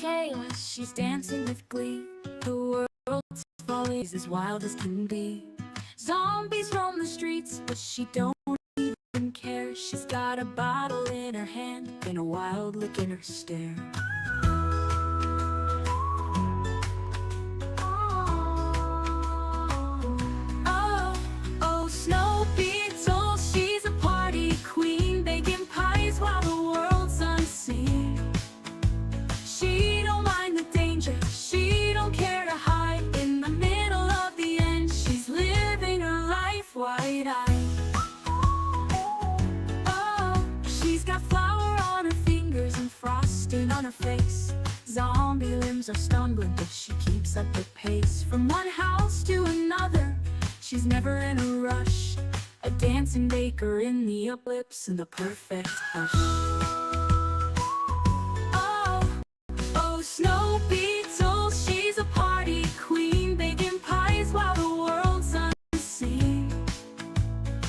chaos, she's dancing with glee. The world's falling is as wild as can be. Zombies roam the streets, but she don't even care. She's got a bottle in her hand and a wild look in her stare. Oh, Snow Beetle, she's a party queen, baking pies while the world's unseen. She don't mind the danger, she don't care to hide. In the middle of the end, she's living her life wide-eyed. Oh, she's got flour on her fingers and frosting on her face. Zombie limbs are stumbling, but she keeps up the pace. From one house to another, she's never in a rush. A dancing baker in the uplips and the perfect hush. Oh, Snow Beetle, she's a party queen, baking pies while the world's unseen.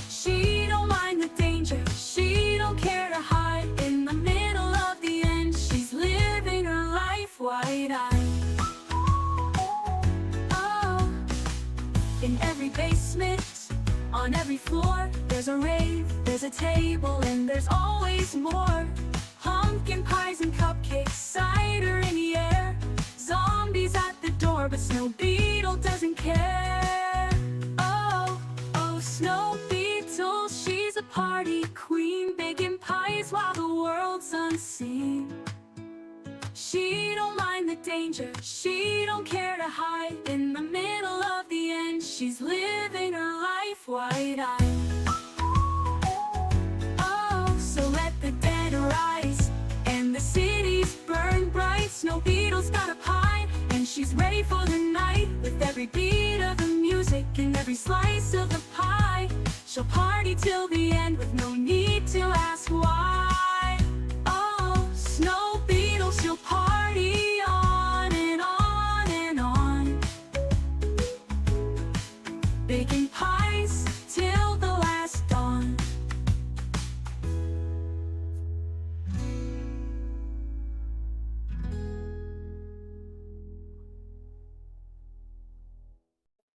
She don't mind the danger, she don't care to hide. In the middle of the end, she's living her life wide-eyed. Oh, in every basement, on every floor, there's a rave, there's a table, and there's always more. Pumpkin pies and cupcakes, cider in the air. Zombies at the door, but Snow Beetle doesn't care. Oh, Snow Beetle, she's a party queen, baking pies while the world's unseen. She don't mind the danger, she don't care to hide. In the middle of the end, she's living her life wide-eyed. Oh, so let the dead rise and the cities burn bright. Snow Beetle's got a pie and she's ready for the night. With every beat of the music and every slice of the pie, she'll party till the end with no need to ask why. Oh, Snow Beetle, she'll party on and on and on, baking pies till the last dawn.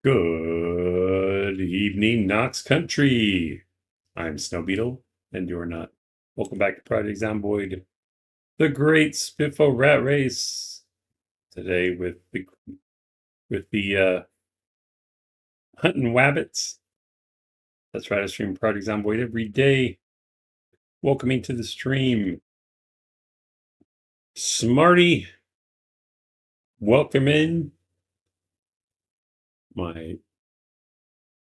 Good evening, Knox Country. I'm Snow Beetle, and you're not. Welcome back to Project Zomboid, the great Spiffo rat race. Today with the Huntin Wabbits. That's right, I stream Project Zomboid every day. Welcoming to the stream, Smarty. Welcome in, my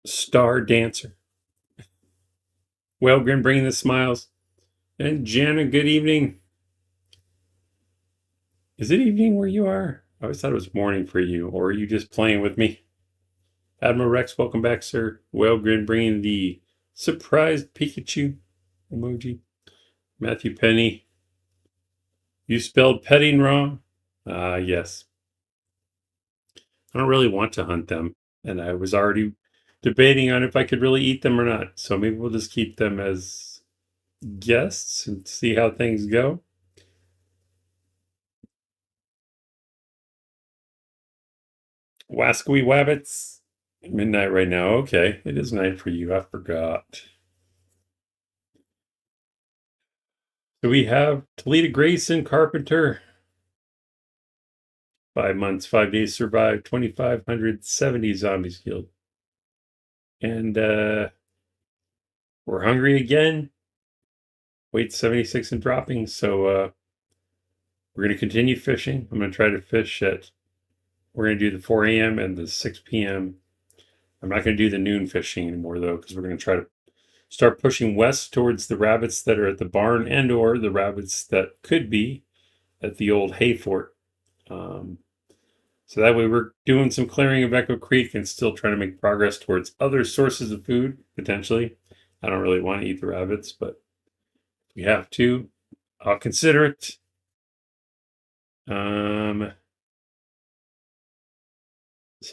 star dancer. Wellgren bringing the smiles. And Jana, good evening. Is it evening where you are? I always thought it was morning for you, or are you just playing with me? Admiral Rex, welcome back, sir. Wellgren bringing the surprised Pikachu emoji. Matthew Penny, you spelled petting wrong? Yes. I don't really want to hunt them, and I was already debating on if I could really eat them or not. So maybe we'll just keep them as guests and see how things go. Wascally Wabbits, midnight right now. Okay, it is night for you. I forgot. So we have Talita Grayson Carpenter. 5 months, 5 days survived, 2,570 zombies killed. And we're hungry again. Weight 76 and dropping. So we're going to continue fishing. I'm going to try to fish at, we're going to do the 4 a.m. and the 6 p.m. I'm not going to do the noon fishing anymore, though, because we're going to try to start pushing west towards the rabbits that are at the barn and or the rabbits that could be at the old hay fort. So that way we're doing some clearing of Echo Creek and still trying to make progress towards other sources of food, potentially. I don't really want to eat the rabbits, but if we have to, I'll consider it. So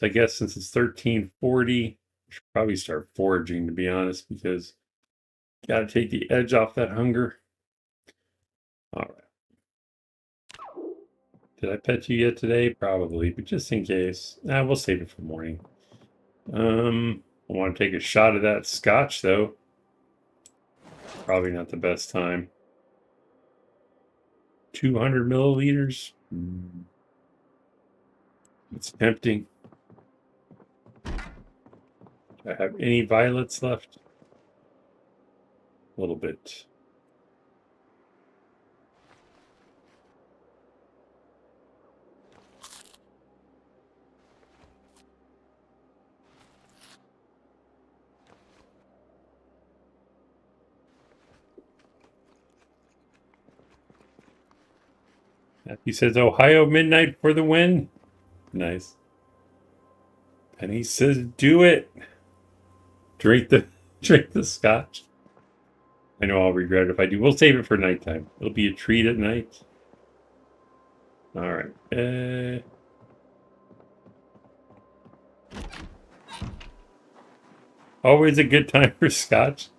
I guess since it's 1340, we should probably start foraging, to be honest, because got to take the edge off that hunger. All right. Did I pet you yet today? Probably, but just in case. We'll save it for morning. I want to take a shot of that scotch, though. Probably not the best time. 200 milliliters. It's tempting. Do I have any violets left? A little bit. He says, Ohio midnight for the win. Nice. And he says, do it. Drink the scotch. I know I'll regret it if I do. We'll save it for nighttime. It'll be a treat at night. All right. Always a good time for scotch.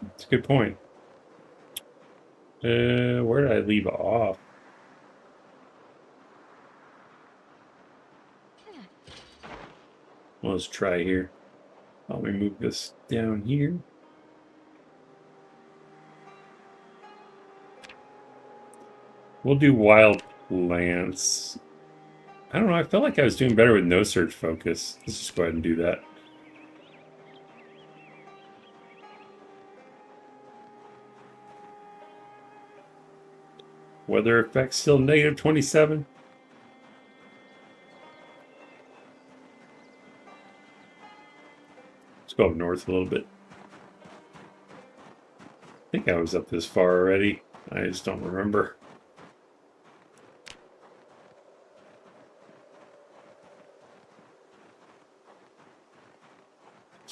That's a good point. Where did I leave off? Well, let's try here. Let me move this down here. We'll do wild plants. I don't know. I felt like I was doing better with no search focus. Let's just go ahead and do that. Weather effects still negative 27. Let's go up north a little bit. I think I was up this far already. I just don't remember.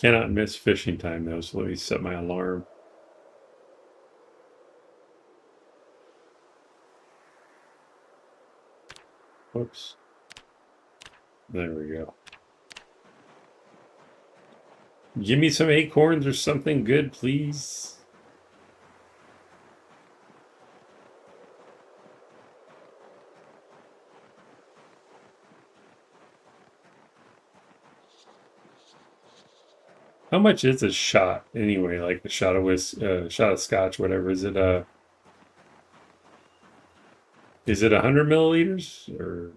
Cannot miss fishing time though, so let me set my alarm. Whoops. There we go. Give me some acorns or something good, please. How much is a shot anyway? Like the shot of shot of scotch, whatever. Is it 100 milliliters? Or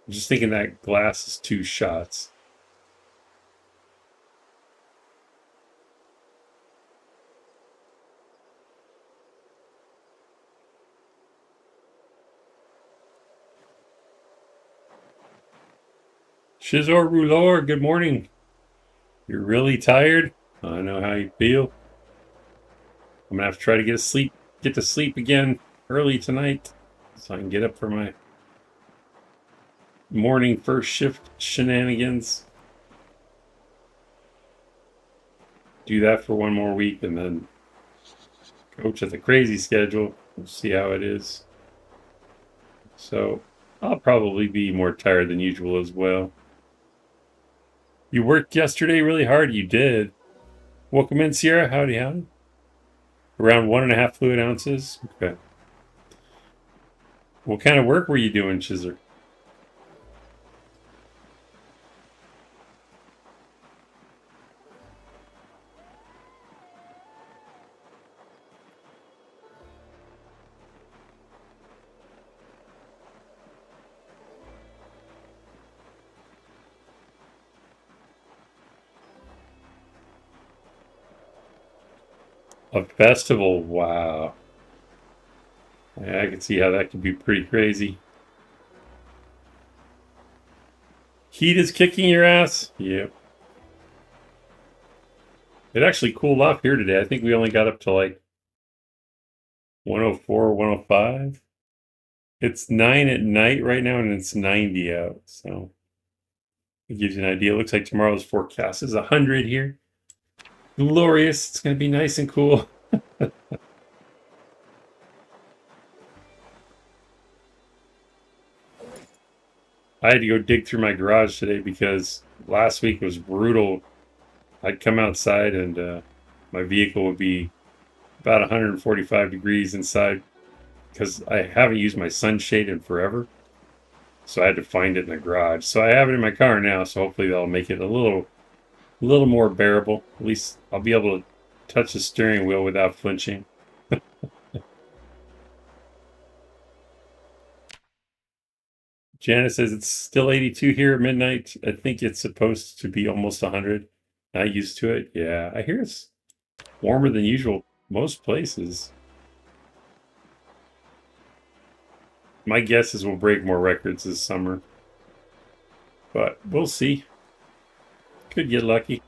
I'm just thinking that glass is 2 shots. Shizor Rulor, good morning. You're really tired? I know how you feel. I'm gonna have to try to get to sleep again early tonight so I can get up for my morning first shift shenanigans. Do that for one more week and then coach at the crazy schedule. We'll see how it is. So I'll probably be more tired than usual as well. You worked yesterday really hard. You did. Welcome in, Sierra. Howdy, howdy. Around 1.5 fluid ounces. Okay. What kind of work were you doing, Chizer? A festival, wow. Yeah, I can see how that could be pretty crazy. Heat is kicking your ass? Yep. It actually cooled off here today. I think we only got up to like 104, 105. It's 9 at night right now and it's 90 out. So it gives you an idea. It looks like tomorrow's forecast is 100 here. Glorious. It's going to be nice and cool. I had to go dig through my garage today because last week was brutal. I'd come outside and my vehicle would be about 145 degrees inside because I haven't used my sunshade in forever. So I had to find it in the garage. So I have it in my car now, so hopefully that'll make it a little more bearable. At least I'll be able to touch the steering wheel without flinching. Janice says it's still 82 here at midnight. I think it's supposed to be almost 100. Not used to it. Yeah, I hear it's warmer than usual most places. My guess is we'll break more records this summer. But we'll see. Could get lucky.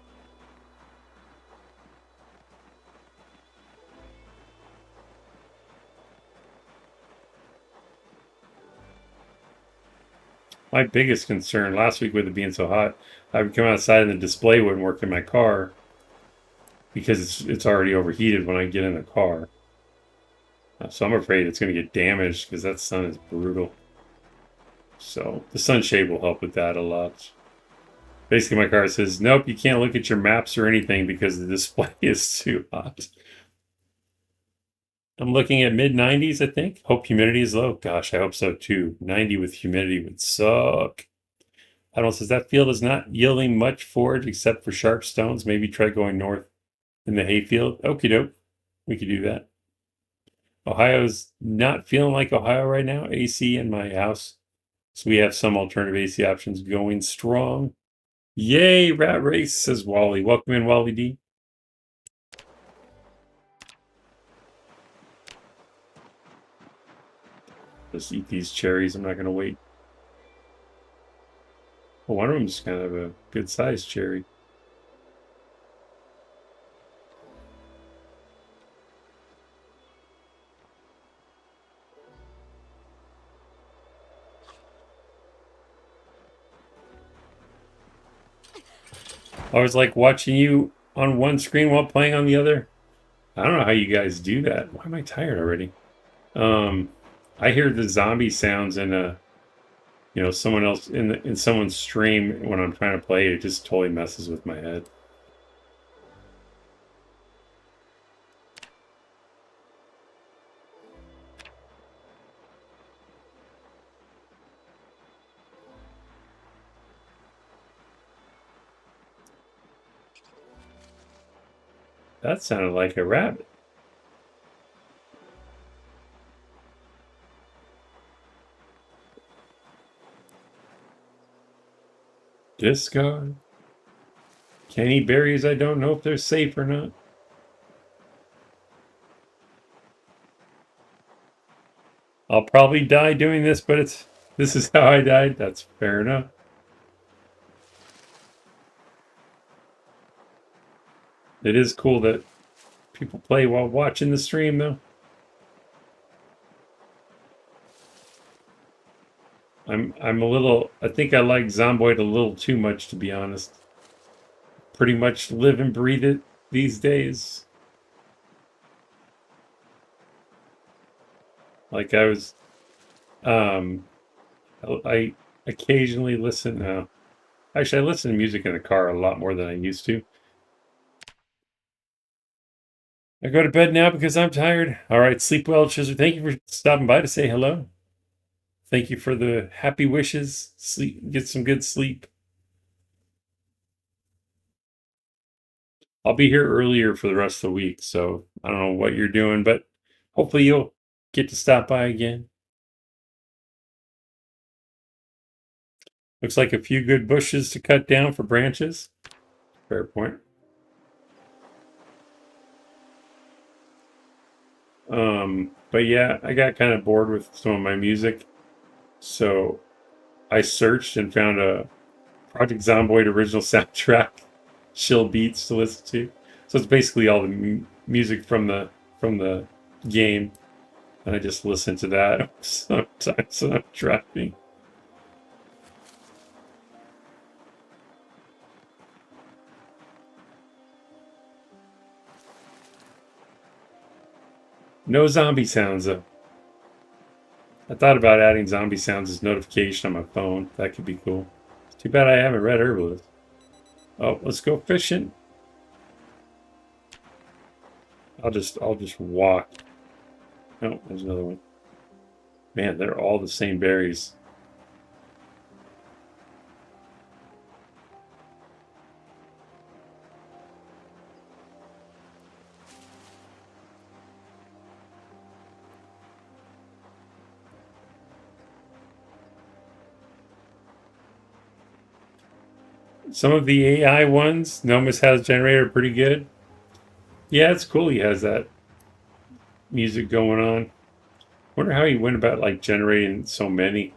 My biggest concern last week with it being so hot, I would come outside and the display wouldn't work in my car because it's already overheated when I get in the car. So I'm afraid it's going to get damaged because that sun is brutal. So the sunshade will help with that a lot. Basically, my car says, nope, you can't look at your maps or anything because the display is too hot. I'm looking at mid-90s, I think. Hope humidity is low. Gosh, I hope so too. 90 with humidity would suck. I don't know, says that field is not yielding much forage except for sharp stones. Maybe try going north in the hayfield. Okie doke. We could do that. Ohio's not feeling like Ohio right now. AC in my house. So we have some alternative AC options going strong. Yay, rat race, says Wally. Welcome in, Wally D. Just eat these cherries. I'm not going to wait. Well, one of them's kind of a good sized cherry. I was like watching you on one screen while playing on the other. I don't know how you guys do that. Why am I tired already? I hear the zombie sounds in someone else in someone's stream when I'm trying to play. It just totally messes with my head. That sounded like a rabbit. Discard. Can't eat berries. I don't know if they're safe or not. I'll probably die doing this, but this is how I died. That's fair enough. It is cool that people play while watching the stream, though. I'm a little. I think I like Zomboid a little too much, to be honest. Pretty much live and breathe it these days. Like I was, I occasionally listen now. Actually, I listen to music in the car a lot more than I used to. I go to bed now because I'm tired. All right, sleep well, Chisholm. Thank you for stopping by to say hello. Thank you for the happy wishes. Sleep, get some good sleep. I'll be here earlier for the rest of the week, so I don't know what you're doing, but hopefully you'll get to stop by again. Looks like a few good bushes to cut down for branches. Fair point. But yeah, I got kind of bored with some of my music, so I searched and found a Project Zomboid original soundtrack, chill beats to listen to. So it's basically all the music from the game, and I just listen to that sometimes when I'm driving. No zombie sounds though. I thought about adding zombie sounds as notification on my phone. That could be cool. It's too bad I haven't read Herbalist. Oh, let's go fishing. I'll just walk. Oh, there's another one. Man, they're all the same berries. Some of the AI ones, Nomus has generated pretty good. Yeah, it's cool he has that music going on. Wonder how he went about like generating so many.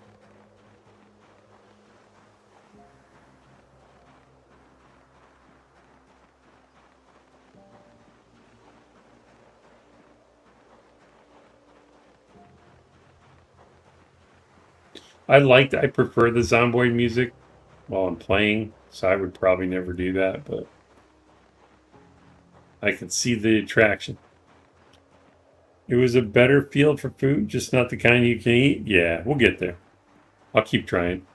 I prefer the Zomboid music while I'm playing, so I would probably never do that, but I can see the attraction. It was a better field for food, just not the kind you can eat. Yeah, we'll get there. I'll keep trying.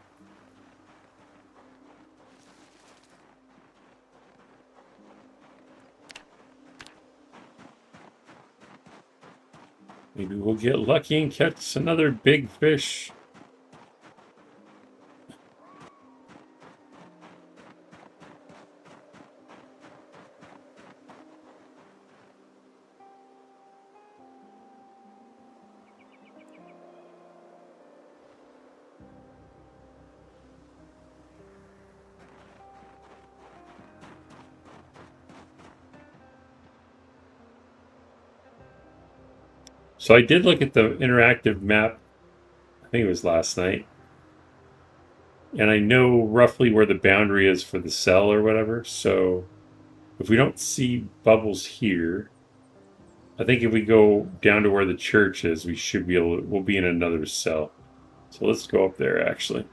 Maybe we'll get lucky and catch another big fish. So I did look at the interactive map, I think it was last night, and I know roughly where the boundary is for the cell or whatever. So if we don't see bubbles here, I think if we go down to where the church is, we should be able to, we'll be in another cell. So let's go up there actually.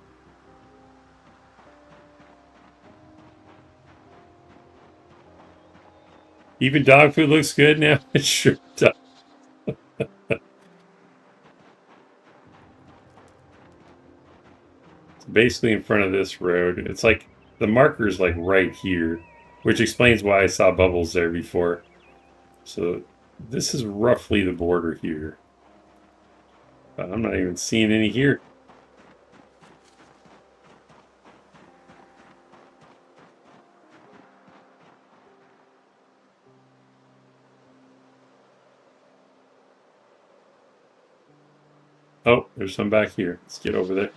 Even dog food looks good now. It sure does. Basically in front of this road. It's like the marker's like right here, which explains why I saw bubbles there before. So this is roughly the border here. But I'm not even seeing any here. Oh, there's some back here. Let's get over there.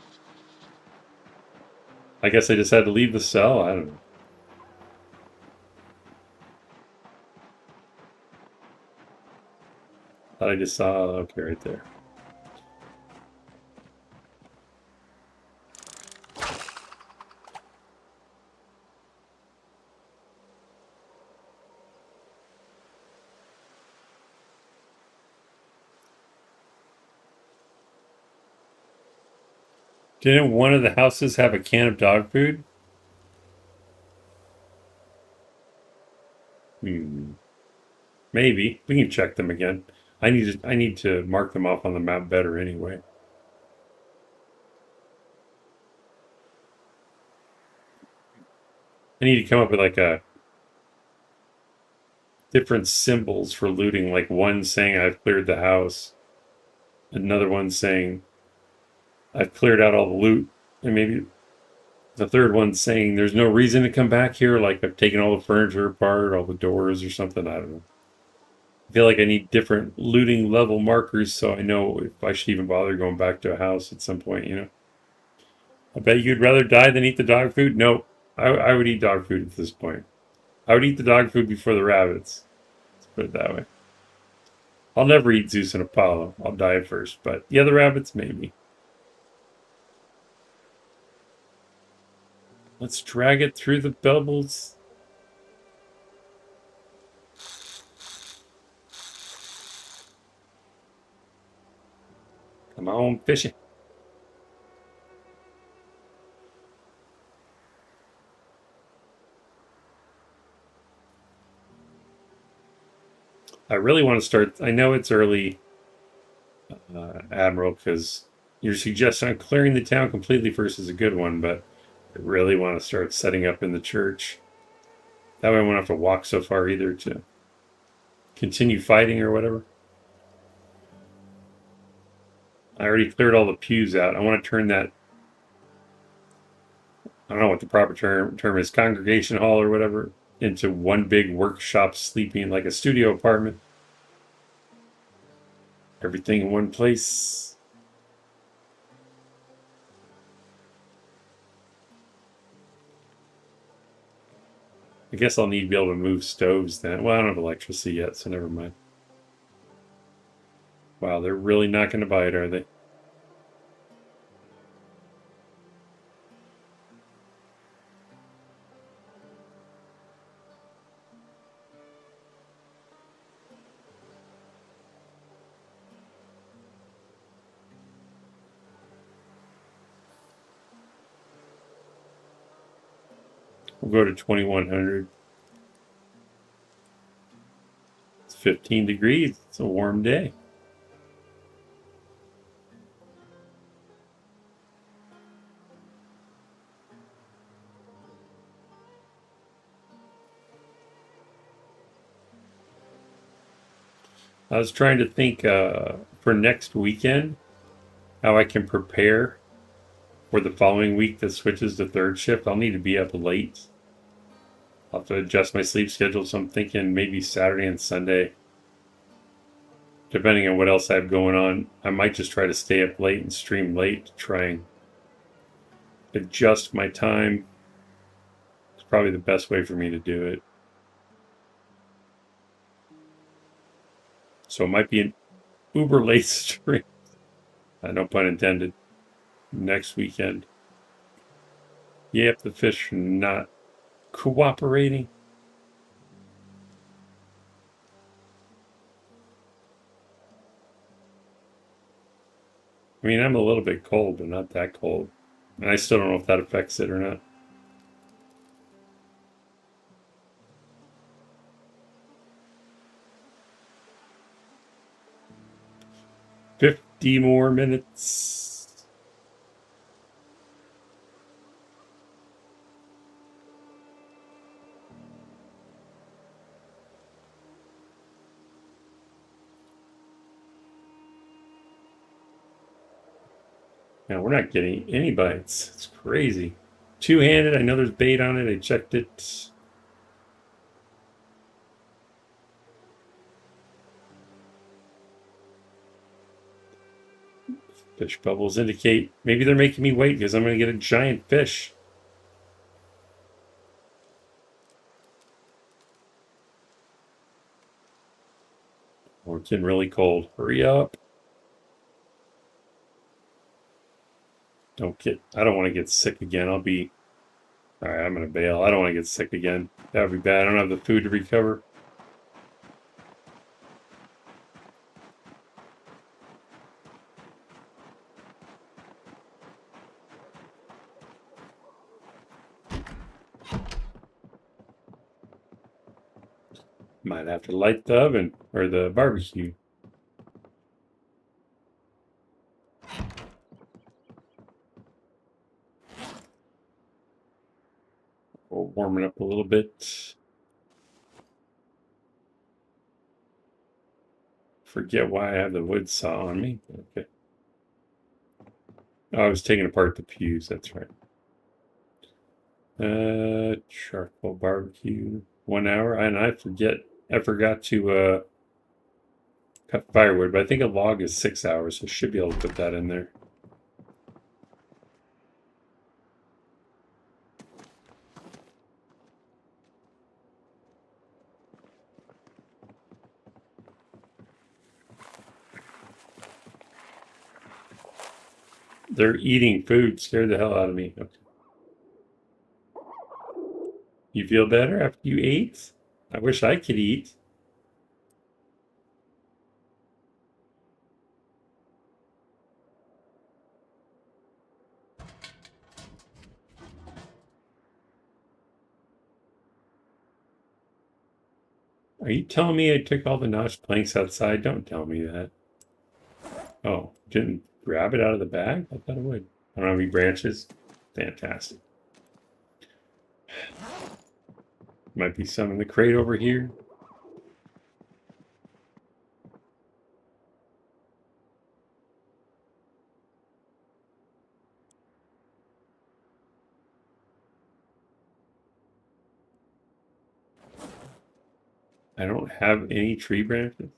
I guess I just had to leave the cell. I don't know. Thought I just saw. Okay, right there. Didn't one of the houses have a can of dog food? Maybe. We can check them again. I need to mark them off on the map better anyway. I need to come up with like a different symbols for looting, like one saying I've cleared the house, another one saying I've cleared out all the loot, and maybe the third one saying there's no reason to come back here, like I've taken all the furniture apart, all the doors or something. I don't know. I feel like I need different looting level markers so I know if I should even bother going back to a house at some point, you know? I bet you'd rather die than eat the dog food? No, I would eat dog food at this point. I would eat the dog food before the rabbits. Let's put it that way. I'll never eat Zeus and Apollo. I'll die first, but the other rabbits, maybe. Let's drag it through the bubbles. Come on, fishing. I really want to start. I know it's early, Admiral, because your suggestion on clearing the town completely first is a good one, but I really want to start setting up in the church. That way I won't have to walk so far either to continue fighting or whatever. I already cleared all the pews out. I want to turn that, I don't know what the proper term is, congregation hall or whatever, into one big workshop sleeping, like a studio apartment. Everything in one place. I guess I'll need to be able to move stoves then. Well, I don't have electricity yet, so never mind. Wow, they're really not going to bite, are they? We'll go to 2100. It's 15 degrees. It's a warm day. I was trying to think for next weekend how I can prepare for the following week that switches to third shift. I'll need to be up late. I'll have to adjust my sleep schedule, so I'm thinking maybe Saturday and Sunday. Depending on what else I have going on, I might just try to stay up late and stream late to try and adjust my time. It's probably the best way for me to do it. So it might be an uber late stream. No pun intended. Next weekend. Yep, the fish are not cooperating. I mean, I'm a little bit cold, but not that cold. And I still don't know if that affects it or not. $50 more minutes. Now we're not getting any bites. It's crazy. Two-handed. I know there's bait on it. I checked it. Fish bubbles indicate maybe they're making me wait because I'm going to get a giant fish. Oh, it's getting really cold. Hurry up. I don't want to get sick again. All right, I'm going to bail. I don't want to get sick again. That would be bad. I don't have the food to recover. Might have to light the oven or the barbecue. We're warming up a little bit. Forget why I have the wood saw on me. Okay. Oh, I was taking apart the pews. That's right. Charcoal barbecue. 1 hour. And I forgot to cut firewood, but I think a log is 6 hours, so I should be able to put that in there. They're eating food. Scared the hell out of me. Okay. You feel better after you ate? I wish I could eat. Are you telling me I took all the notched planks outside? Don't tell me that. Oh, didn't grab it out of the bag? I thought it would. I don't have any branches. Fantastic. Might be some in the crate over here. I don't have any tree branches.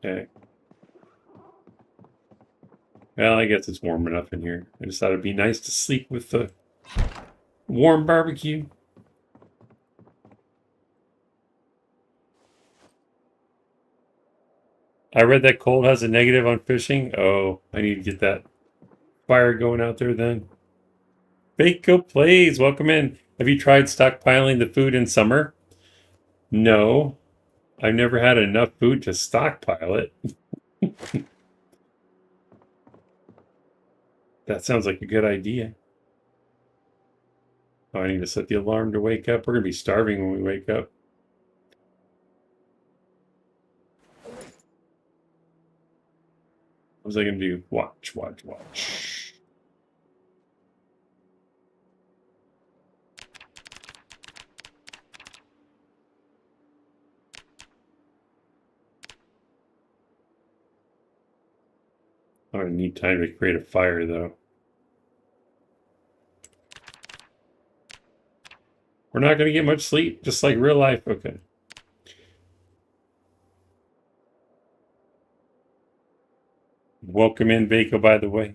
Okay. Well, I guess it's warm enough in here. I just thought it'd be nice to sleep with the warm barbecue. I read that cold has a negative on fishing. Oh, I need to get that fire going out there then. Baco Plays, welcome in. Have you tried stockpiling the food in summer? No. I've never had enough food to stockpile it. That sounds like a good idea. Oh, I need to set the alarm to wake up. We're going to be starving when we wake up. What was I going to do? Watch, watch, watch. I'm going to need time to create a fire, though. We're not going to get much sleep, just like real life. Okay. Welcome in, Vaco, by the way.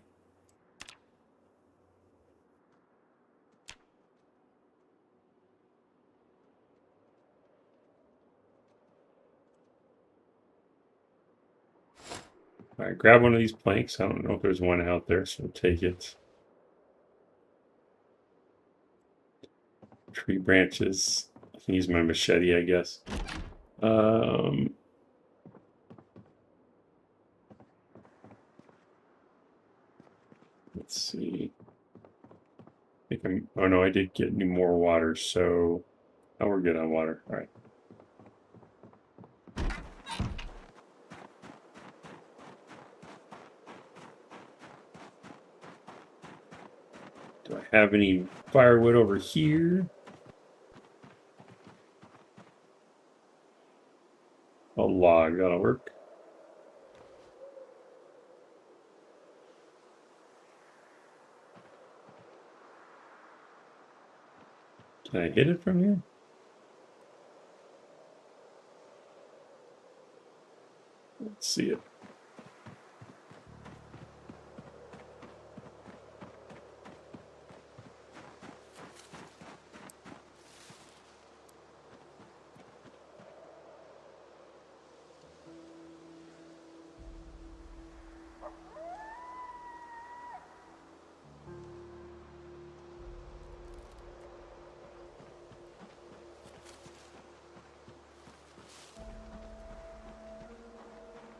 All right, grab one of these planks. I don't know if there's one out there, so we'll take it. Tree branches. I can use my machete, I guess. Let's see. I think I'm. Oh no, I did get any more water, so. Oh, we're good on water. All right. Do I have any firewood over here? A log, that'll work. Can I hit it from here? Let's see it.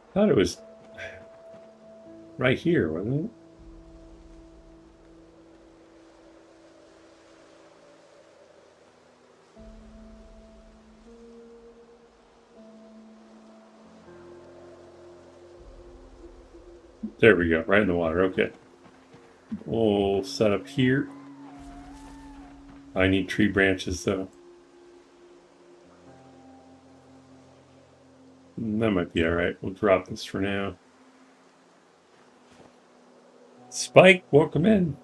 I thought it was right here, wasn't it? There we go, right in the water. Okay. We'll set up here. I need tree branches, though. That might be all right. We'll drop this for now. Spike, welcome in.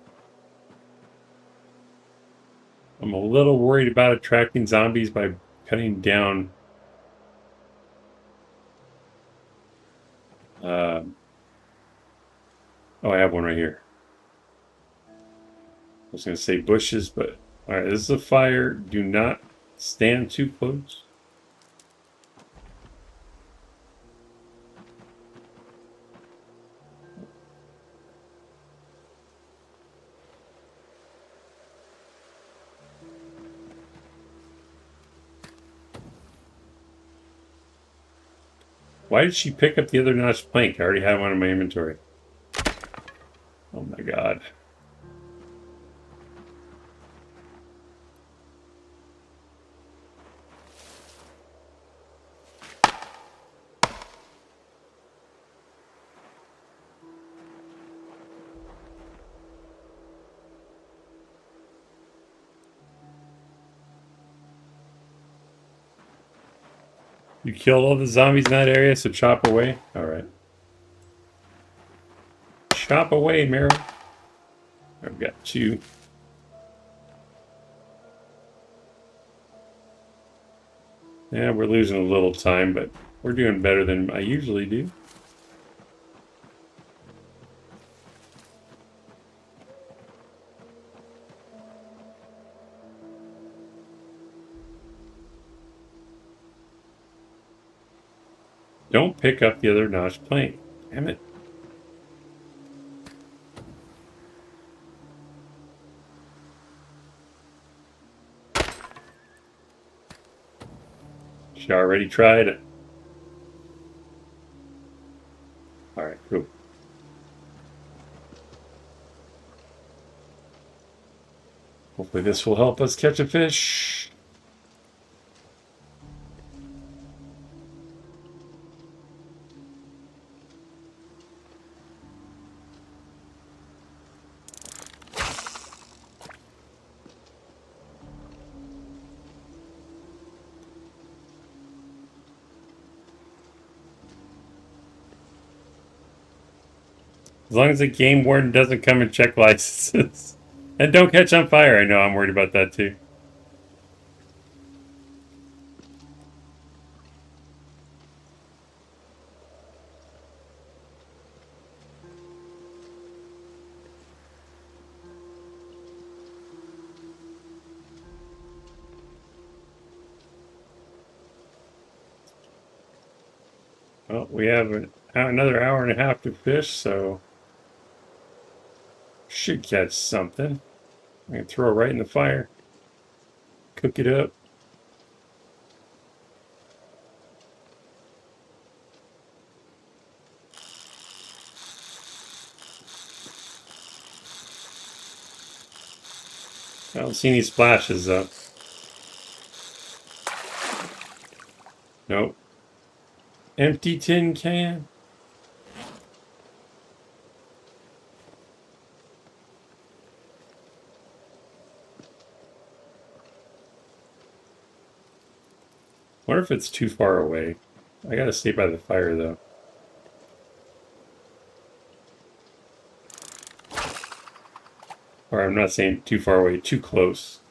I'm a little worried about attracting zombies by cutting down oh, I have one right here. I was going to say bushes, but all right, this is a fire. Do not stand too close. Why did she pick up the other notched plank? I already had one in my inventory. Oh my god. You killed all the zombies in that area, so chop away? Alright. Chop away, Meryl. I've got two. Yeah, we're losing a little time, but we're doing better than I usually do. Don't pick up the other notch plank. Damn it. She already tried it. All right, cool. Hopefully this will help us catch a fish. As long as the game warden doesn't come and check licenses. And don't catch on fire. I know I'm worried about that too. Well, we have another hour and a half to fish, so should catch something. I can throw it right in the fire. Cook it up. I don't see any splashes though. Nope. Empty tin can. Wonder if it's too far away. I gotta stay by the fire though. Or I'm not saying too far away, too close.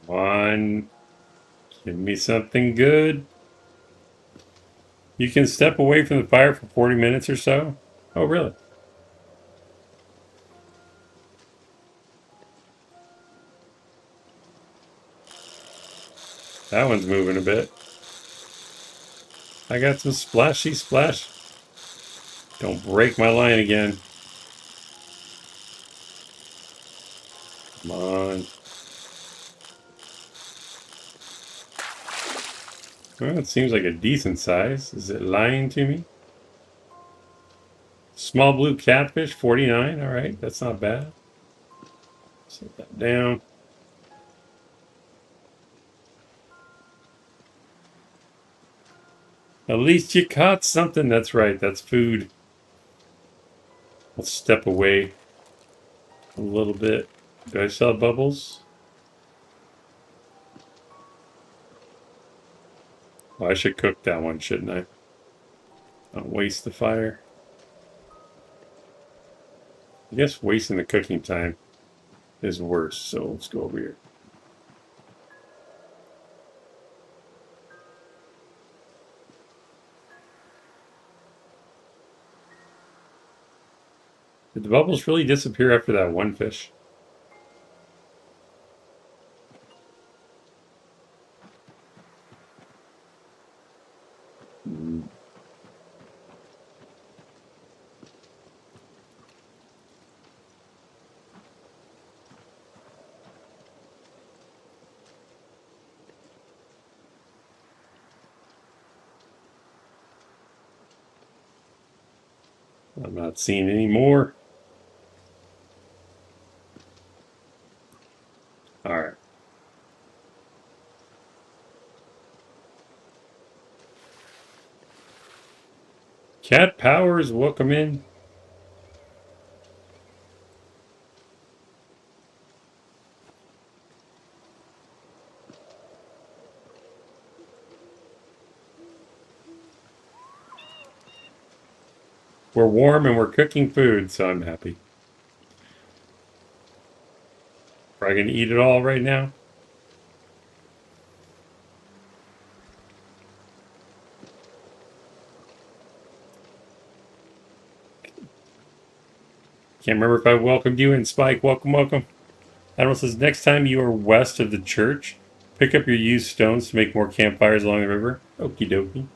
Come on. Give me something good. You can step away from the fire for 40 minutes or so? Oh, really? That one's moving a bit. I got some splashy splash. Don't break my line again. Come on. Well, it seems like a decent size. Is it lying to me? Small blue catfish, 49. All right, that's not bad. Set that down. At least you caught something. That's right, that's food. I'll step away a little bit. Do I sell bubbles? Well, I should cook that one, shouldn't I? Don't waste the fire. I guess wasting the cooking time is worse, so let's go over here. Did the bubbles really disappear after that one fish? I'm not seeing any more. Cat Powers, welcome in. We're warm and we're cooking food, so I'm happy. Probably gonna eat it all right now. Can't remember if I welcomed you in. Spike, welcome, welcome. Admiral says, next time you are west of the church, pick up your used stones to make more campfires along the river. Okie dokie.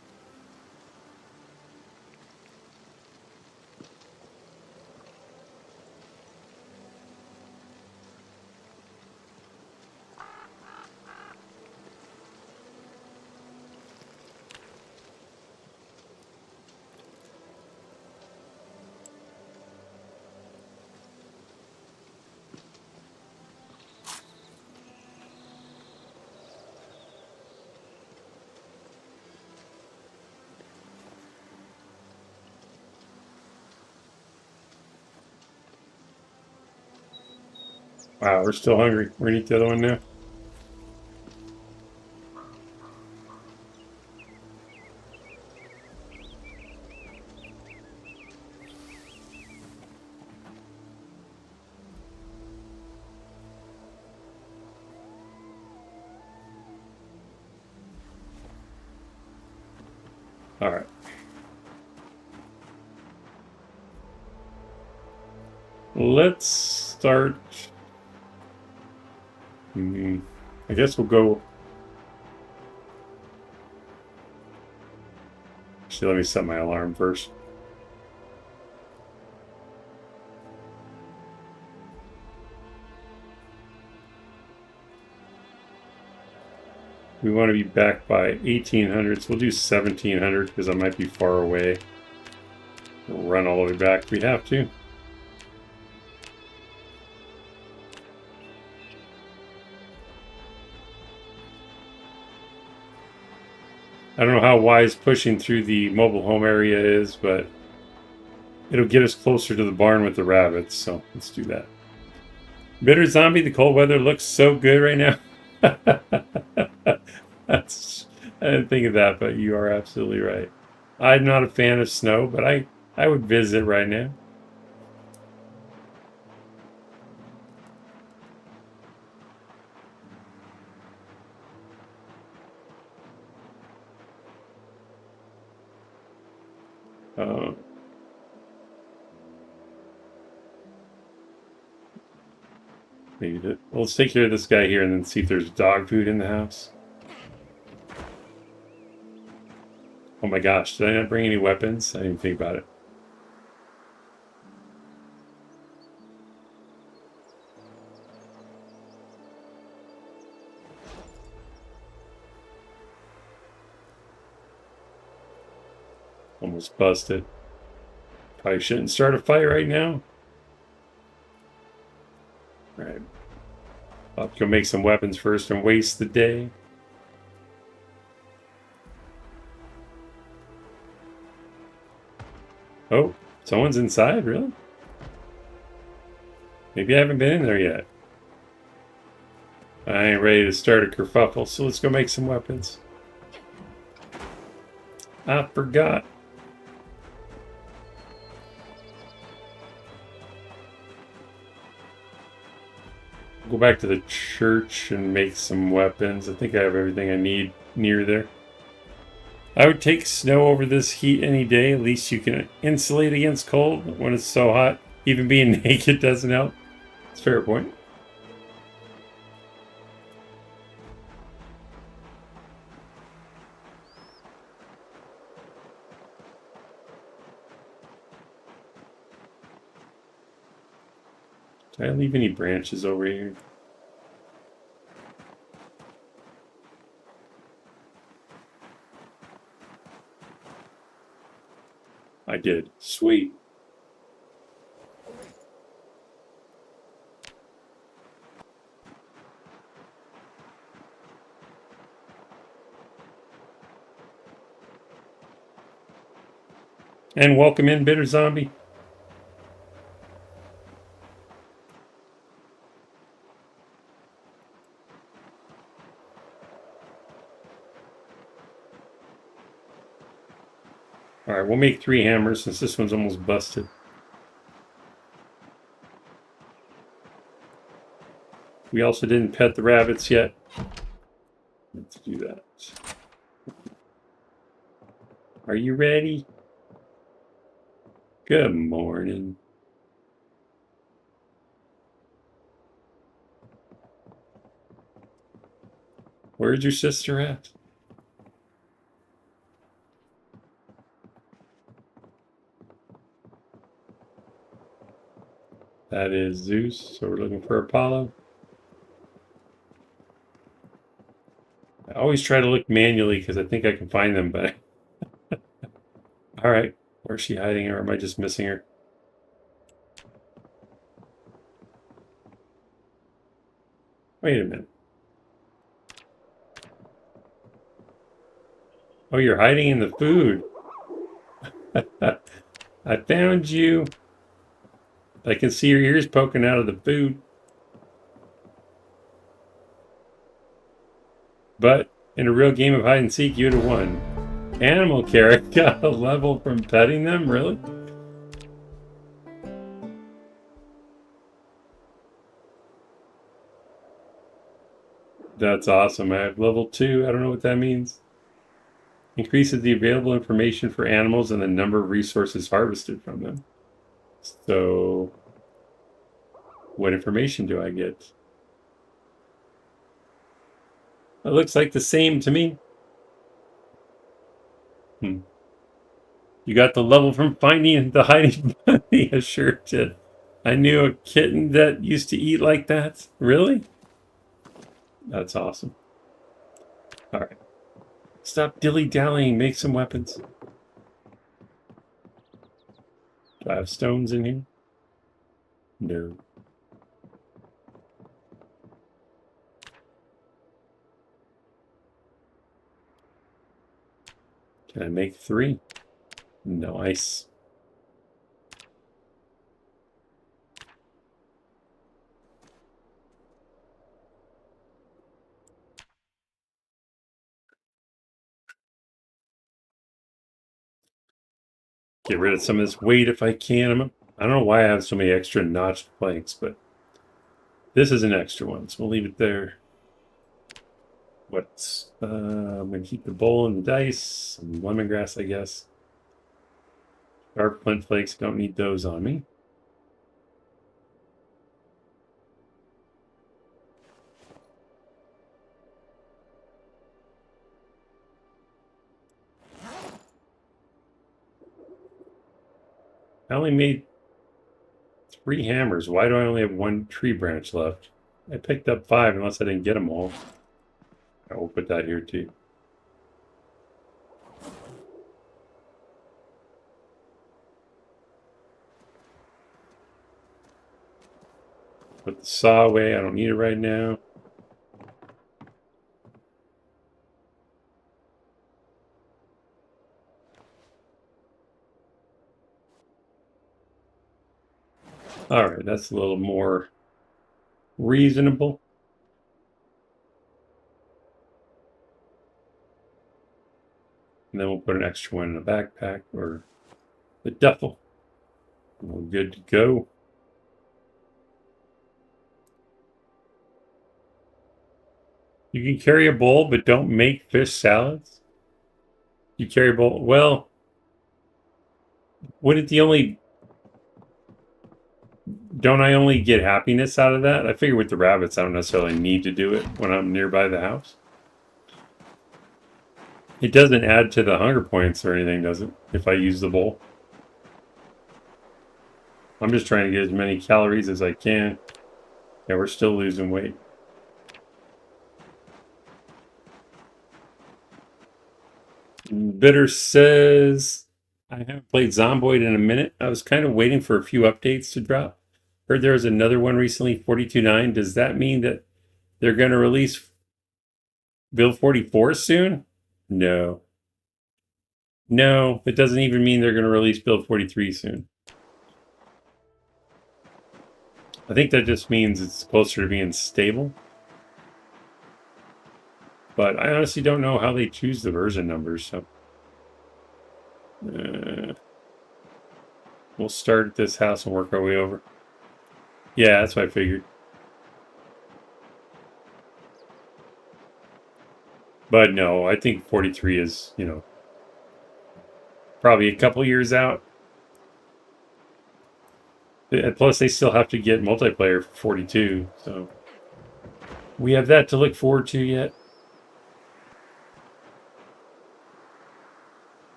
Wow, we're still hungry. We're gonna eat the other one now. All right. Let's start. I guess we'll go. Actually, let me set my alarm first. We want to be back by 1800, so we'll do 1700 because I might be far away. We'll run all the way back if we have to. I don't know how wise pushing through the mobile home area is, but it'll get us closer to the barn with the rabbits, so let's do that. Bitter Zombie, the cold weather looks so good right now. I didn't think of that, but you are absolutely right. I'm not a fan of snow, but I would visit right now. Maybe well, let's take care of this guy here and then see if there's dog food in the house. Oh my gosh, did I not bring any weapons? I didn't think about it. Almost busted. Probably shouldn't start a fight right now. Alright. I'll have to go make some weapons first and waste the day. Oh, someone's inside, really? Maybe I haven't been in there yet. I ain't ready to start a kerfuffle, so let's go make some weapons. I forgot. Go back to the church and make some weapons. I think I have everything I need near there. I would take snow over this heat any day. At least you can insulate against cold when it's so hot. Even being naked doesn't help. It's a fair point. Did I leave any branches over here? I did. Sweet. And welcome in, Bitter Zombie. All right, we'll make 3 hammers since this one's almost busted. We also didn't pet the rabbits yet. Let's do that. Are you ready? Good morning. Where's your sister at? That is Zeus, so we're looking for Apollo. I always try to look manually because I think I can find them, but... All right, where's she hiding, or am I just missing her? Wait a minute. Oh, you're hiding in the food. I found you. I can see your ears poking out of the food. But in a real game of hide and seek, you'd have won. Animal care got a level from petting them? Really? That's awesome. I have level 2. I don't know what that means. Increases the available information for animals and the number of resources harvested from them. So, what information do I get? It looks like the same to me. You got the level from finding the hiding bunny. I sure did. I knew a kitten that used to eat like that. Really? That's awesome. All right. Stop dilly-dallying. Make some weapons. Do I have stones in here? No. Can I make 3? Nice. Get rid of some of this weight if I can. I don't know why I have so many extra notched planks, but this is an extra one, so we'll leave it there. What's I'm gonna keep the bowl and the dice, some lemongrass, I guess. Sharp flint flakes, don't need those on me. I only made 3 hammers. Why do I only have 1 tree branch left? I picked up 5 unless I didn't get them all. I will put that here too. Put the saw away. I don't need it right now. All right, that's a little more reasonable. And then we'll put an extra one in a backpack or the duffel. We're good to go. You can carry a bowl, but don't make fish salads. You carry a bowl. Well, wouldn't the only... Don't I only get happiness out of that? I figure with the rabbits, I don't necessarily need to do it when I'm nearby the house. It doesn't add to the hunger points or anything, does it? If I use the bowl. I'm just trying to get as many calories as I can. Yeah, we're still losing weight. Bitter says, I haven't played Zomboid in a minute. I was kind of waiting for a few updates to drop. Heard there was another one recently, 42.9. Does that mean that they're going to release Build 44 soon? No. No, it doesn't even mean they're going to release build 43 soon. I think that just means it's closer to being stable. But I honestly don't know how they choose the version numbers, so we'll start at this house and work our way over. Yeah, that's what I figured. But no, I think 43 is, probably a couple years out. And plus, they still have to get multiplayer for 42, so we have that to look forward to yet.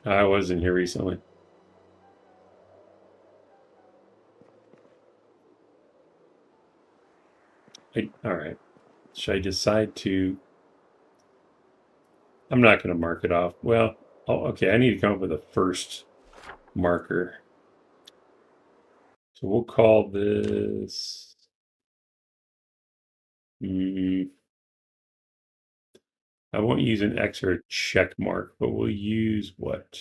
I wasn't here recently. All right. Should I decide to? I'm not going to mark it off. Well, okay. I need to come up with a first marker. So we'll call this. I won't use an X or a check mark, but we'll use what?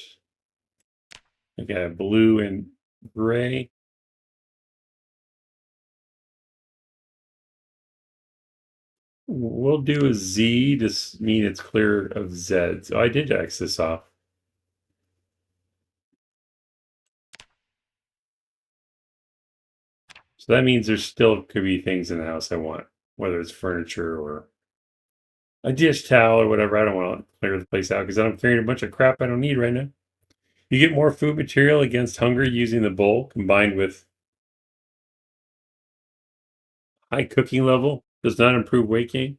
Okay, blue and gray. We'll do a Z to mean it's clear of Z. So I did X this off. So that means there still could be things in the house I want, whether it's furniture or a dish towel or whatever. I don't want to clear the place out because I'm carrying a bunch of crap I don't need right now. You get more food material against hunger using the bowl combined with high cooking level. Does not improve weight gain.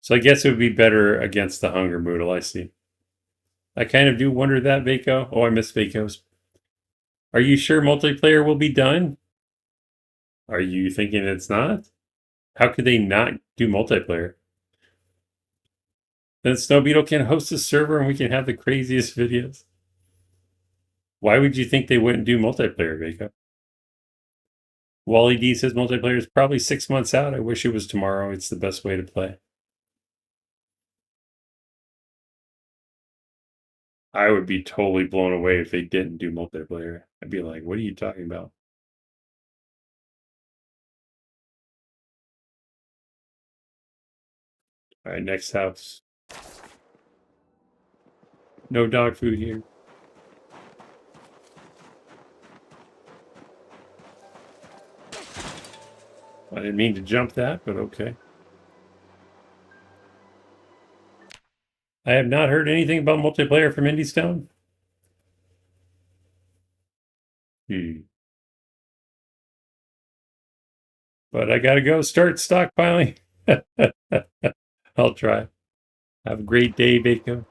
So I guess it would be better against the hunger moodle. I see. I kind of do wonder that, Vaco. Oh, I miss Vacos. Are you sure multiplayer will be done? Are you thinking it's not? How could they not do multiplayer? Then Snow Beetle can host a server and we can have the craziest videos. Why would you think they wouldn't do multiplayer, Vaco? Wally D says multiplayer is probably 6 months out. I wish it was tomorrow. It's the best way to play. I would be totally blown away if they didn't do multiplayer. I'd be like, what are you talking about? All right, next house. No dog food here. I didn't mean to jump that, but okay. I have not heard anything about multiplayer from Indy Stone. But I gotta go start stockpiling. I'll try. Have a great day, Bacon.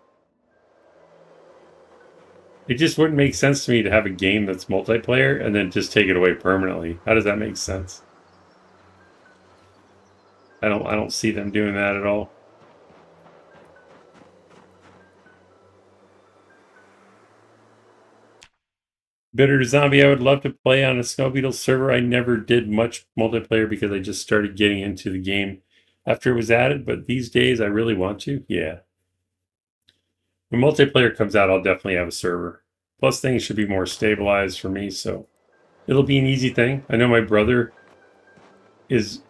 It just wouldn't make sense to me to have a game that's multiplayer and then just take it away permanently. How does that make sense? I don't see them doing that at all. Bitter Zombie, I would love to play on a Snow Beetle server. I never did much multiplayer because I just started getting into the game after it was added, but these days I really want to. Yeah. When multiplayer comes out, I'll definitely have a server. Plus, things should be more stabilized for me, so it'll be an easy thing. I know my brother is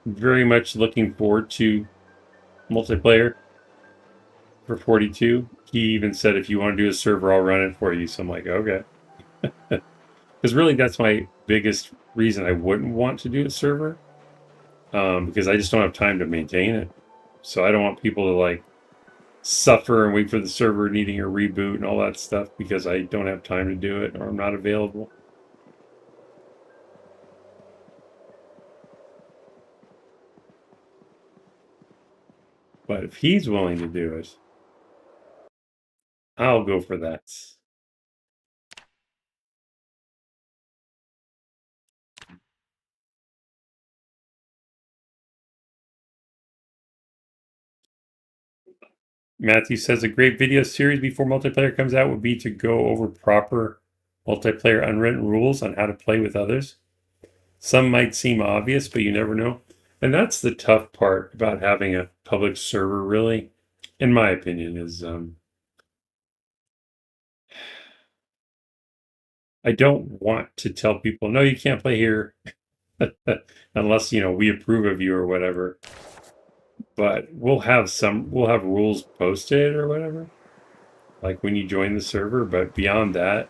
very much looking forward to multiplayer for 42. He even said, if you want to do a server, I'll run it for you. So I'm like, okay. Because really, that's my biggest reason I wouldn't want to do a server. Because I just don't have time to maintain it. So I don't want people to like suffer and wait for the server needing a reboot and all that stuff because I don't have time to do it or I'm not available. But if he's willing to do it, I'll go for that. Matthew says a great video series before multiplayer comes out would be to go over proper multiplayer unwritten rules on how to play with others. Some might seem obvious, but you never know. And that's the tough part about having a public server, really, in my opinion, is I don't want to tell people, no, you can't play here unless, we approve of you or whatever. But we'll have rules posted or whatever, like when you join the server. But beyond that,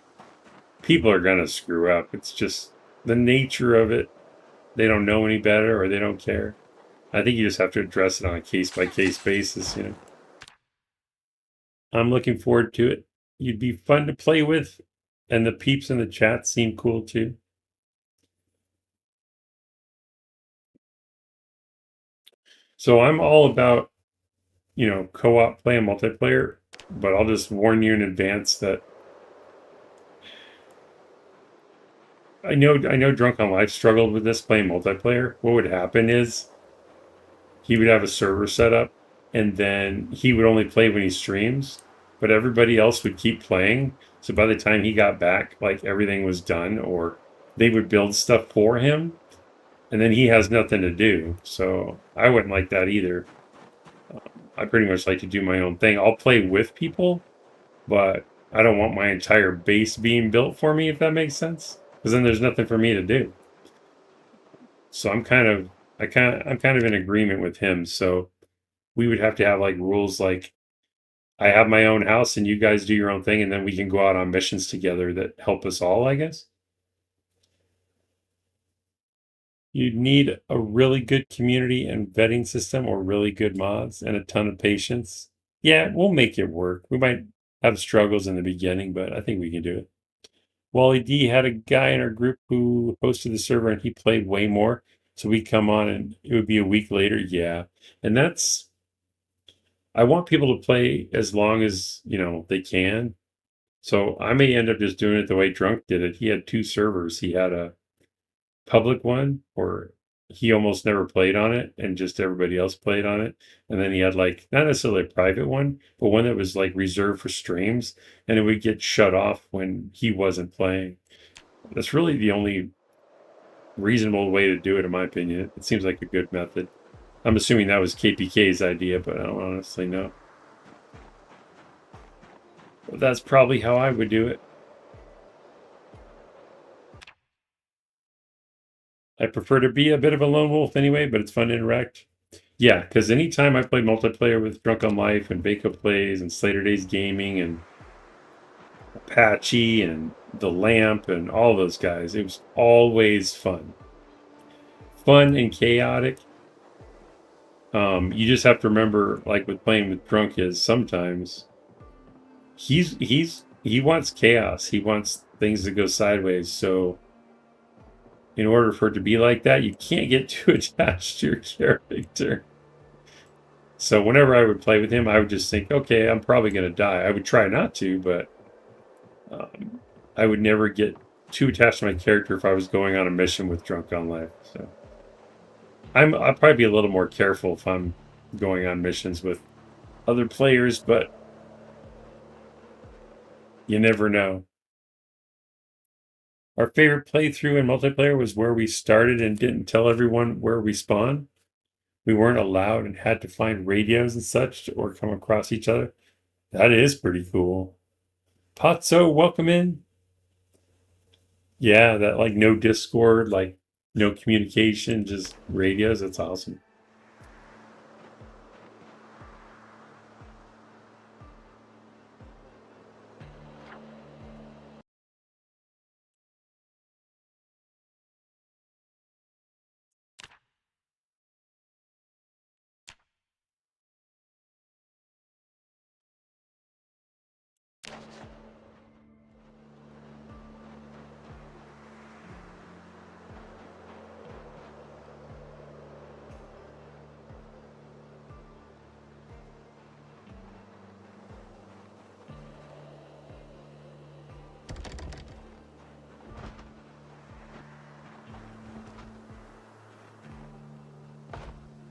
people are going to screw up. It's just the nature of it. They don't know any better or they don't care. I think you just have to address it on a case-by-case basis, I'm looking forward to it. You'd be fun to play with, and the peeps in the chat seem cool too. So I'm all about, co-op play and multiplayer, but I'll just warn you in advance that I know Drunk on Life struggled with this playing multiplayer. What would happen is he would have a server set up, and then he would only play when he streams, but everybody else would keep playing. So by the time he got back, like everything was done, or they would build stuff for him, and then he has nothing to do. So I wouldn't like that either. I pretty much like to do my own thing. I'll play with people, but I don't want my entire base being built for me, if that makes sense. Because then there's nothing for me to do. So I'm kind of in agreement with him. So we would have to have like rules like I have my own house and you guys do your own thing, and then we can go out on missions together that help us all, I guess. You'd need a really good community and vetting system or really good mods and a ton of patience. Yeah, we'll make it work. We might have struggles in the beginning, but I think we can do it. Wally D had a guy in our group who hosted the server and he played way more. So we'd come on and it would be a week later. Yeah. And I want people to play as long as, they can. So I may end up just doing it the way Drunk did it. He had 2 servers. He had a public one where he almost never played on it and just everybody else played on it. And then he had like not necessarily a private one, but one that was like reserved for streams, and it would get shut off when he wasn't playing. That's really the only reasonable way to do it, in my opinion. It seems like a good method. I'm assuming that was KPK's idea, but I don't honestly know. But that's probably how I would do it. I prefer to be a bit of a lone wolf anyway, but it's fun to interact. Yeah, because anytime I played multiplayer with Drunk on Life and Baco Plays and Slater Days Gaming and Apache and The Lamp and all those guys, it was always fun. Fun and chaotic. You just have to remember, like with playing with Drunk, is sometimes he wants chaos. He wants things to go sideways. So in order for it to be like that, you can't get too attached to your character. So whenever I would play with him, I would just think, okay, I'm probably going to die. I would try not to, but I would never get too attached to my character if I was going on a mission with Drunk on Life. So I'll probably be a little more careful if I'm going on missions with other players, but you never know. Our favorite playthrough in multiplayer was where we started and didn't tell everyone where we spawned. We weren't allowed and had to find radios and such or come across each other. That is pretty cool. Potso, welcome in. Yeah, that like no Discord, like no communication, just radios. That's awesome.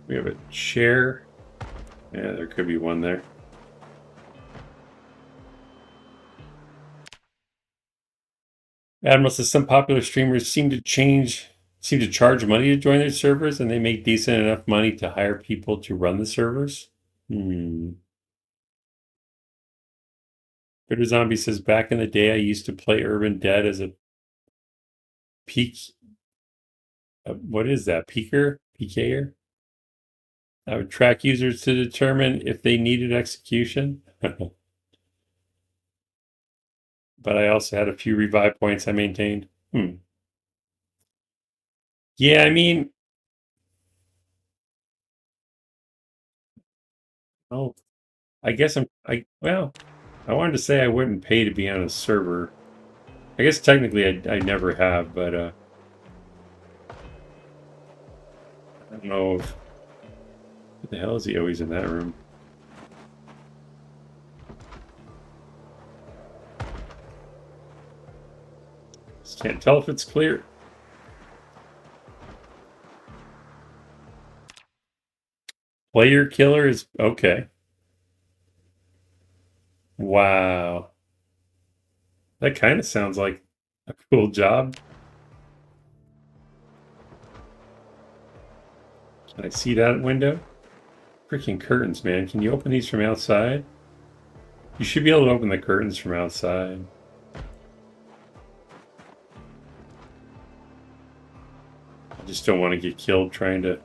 We have a chair. Yeah, there could be one there. Admiral says some popular streamers seem to charge money to join their servers, and they make decent enough money to hire people to run the servers. Bitter Zombie says, back in the day, I used to play Urban Dead as a peak. What is that? PKer? I would track users to determine if they needed execution. But I also had a few revive points I maintained. Yeah, I mean, oh, I guess I wanted to say I wouldn't pay to be on a server. I guess technically I never have, but I don't know if, what the hell is he always in that room? Just can't tell if it's clear. Player killer is okay. Wow. That kind of sounds like a cool job. Can I see that window? Freaking curtains, man. Can you open these from outside? You should be able to open the curtains from outside. I just don't want to get killed trying to...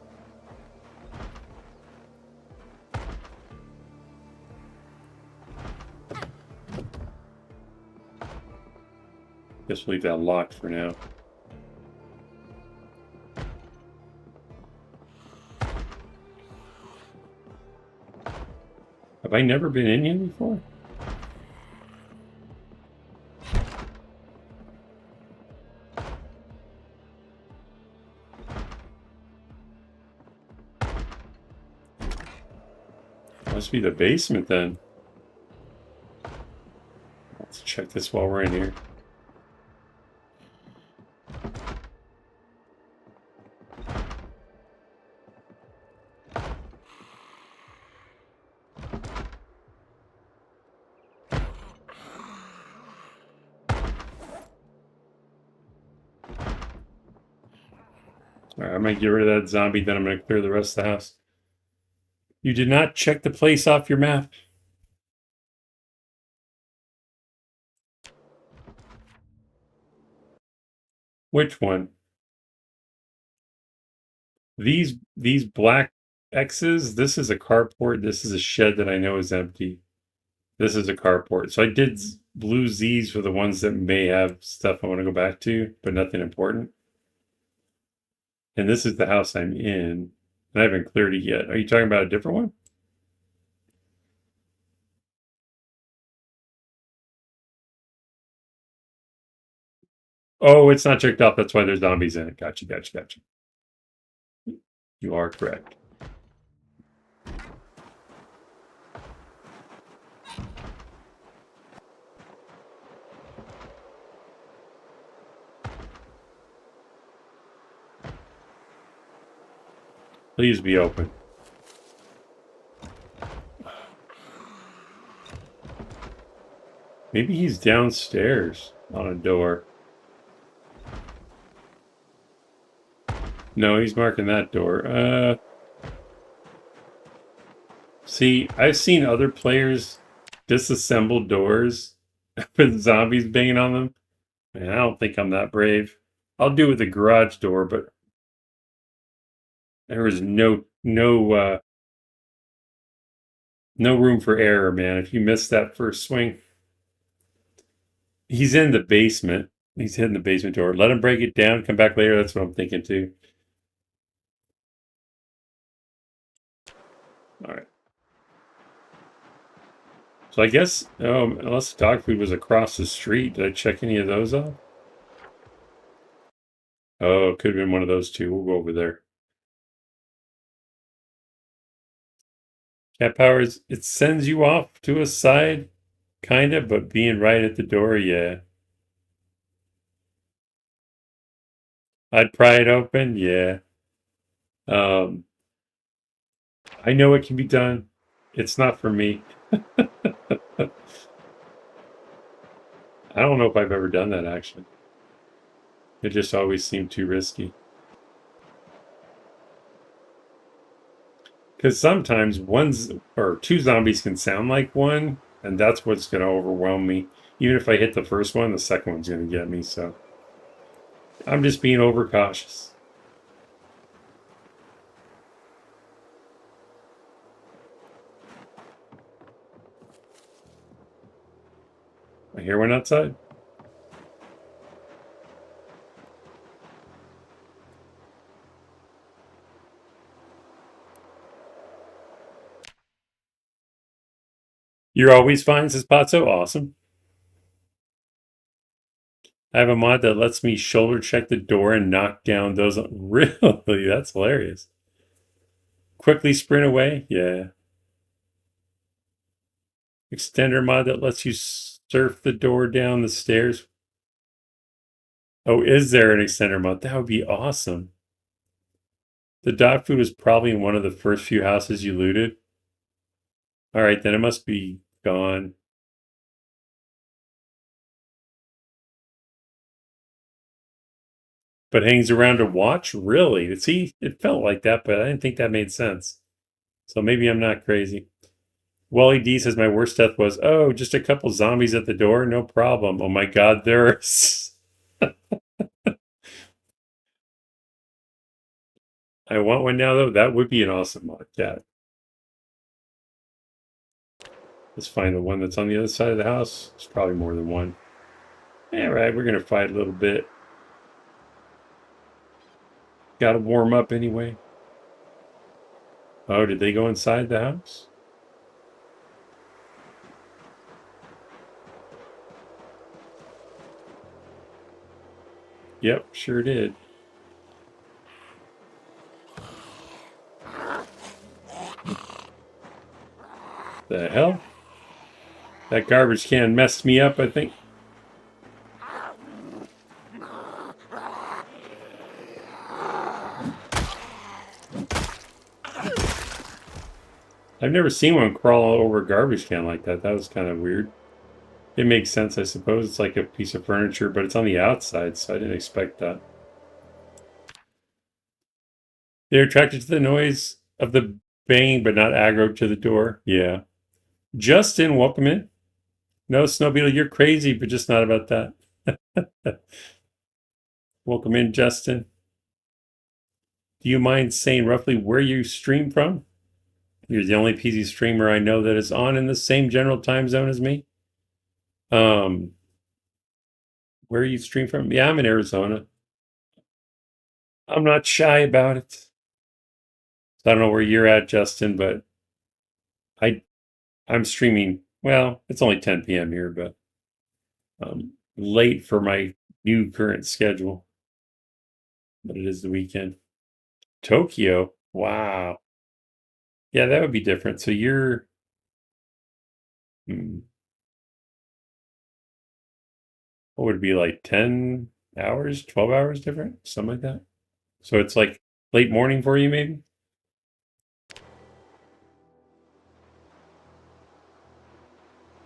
Guess we'll leave that locked for now. Have I never been in here before? Must be the basement then. Let's check this while we're in here. Alright, I might get rid of that zombie, then I'm going to clear the rest of the house. You did not check the place off your map. Which one? These black X's, this is a carport, this is a shed that I know is empty. This is a carport. So I did blue Z's for the ones that may have stuff I want to go back to, but nothing important. And this is the house I'm in. And I haven't cleared it yet. Are you talking about a different one? Oh, it's not checked off. That's why there's zombies in it. Gotcha. You are correct. Please be open. Maybe he's downstairs on a door. No, he's marking that door. See, I've seen other players disassemble doors with zombies banging on them. Man, I don't think I'm that brave. I'll do it with a garage door, but there is no room for error, man. If you miss that first swing, he's in the basement. He's hitting the basement door. Let him break it down. Come back later. That's what I'm thinking too. All right. So I guess, unless the dog food was across the street, did I check any of those off? Oh, it could have been one of those two. We'll go over there. Cat powers, it sends you off to a side, kind of, but being right at the door, yeah. I'd pry it open, yeah. I know it can be done. It's not for me. I don't know if I've ever done that, actually. It just always seemed too risky. Because sometimes one's or two zombies can sound like one, and that's what's going to overwhelm me. Even if I hit the first one, the second one's going to get me. So I'm just being overcautious. I hear one outside. You're always fine, says Potso. Awesome. I have a mod that lets me shoulder check the door and knock down those. Really? That's hilarious. Quickly sprint away? Yeah. Extender mod that lets you surf the door down the stairs. Oh, is there an extender mod? That would be awesome. The dog food was probably in one of the first few houses you looted. All right, then it must be gone. But hangs around to watch? Really? See, it felt like that, but I didn't think that made sense. So maybe I'm not crazy. Wally D says my worst death was, oh, just a couple zombies at the door? No problem. Oh my god, there's... I want one now, though. That would be an awesome mod. Yeah. Let's find the one that's on the other side of the house. There's probably more than one. All right, we're going to fight a little bit. Got to warm up anyway. Oh, did they go inside the house? Yep, sure did. The hell? That garbage can messed me up, I think. I've never seen one crawl over a garbage can like that. That was kind of weird. It makes sense, I suppose. It's like a piece of furniture, but it's on the outside, so I didn't expect that. They're attracted to the noise of the banging, but not aggro to the door. Yeah. Justin, welcome in. No, Snow Beetle, you're crazy, but just not about that. Welcome in, Justin. Do you mind saying roughly where you stream from? You're the only PC streamer I know that is on in the same general time zone as me. Where you stream from? Yeah, I'm in Arizona. I'm not shy about it. I don't know where you're at, Justin, but I'm streaming. Well, it's only 10 p.m. here, but late for my new current schedule. But it is the weekend. Tokyo. Wow. Yeah, that would be different. So you're what would it be like 10 hours, 12 hours different? Something like that. So it's like late morning for you, maybe?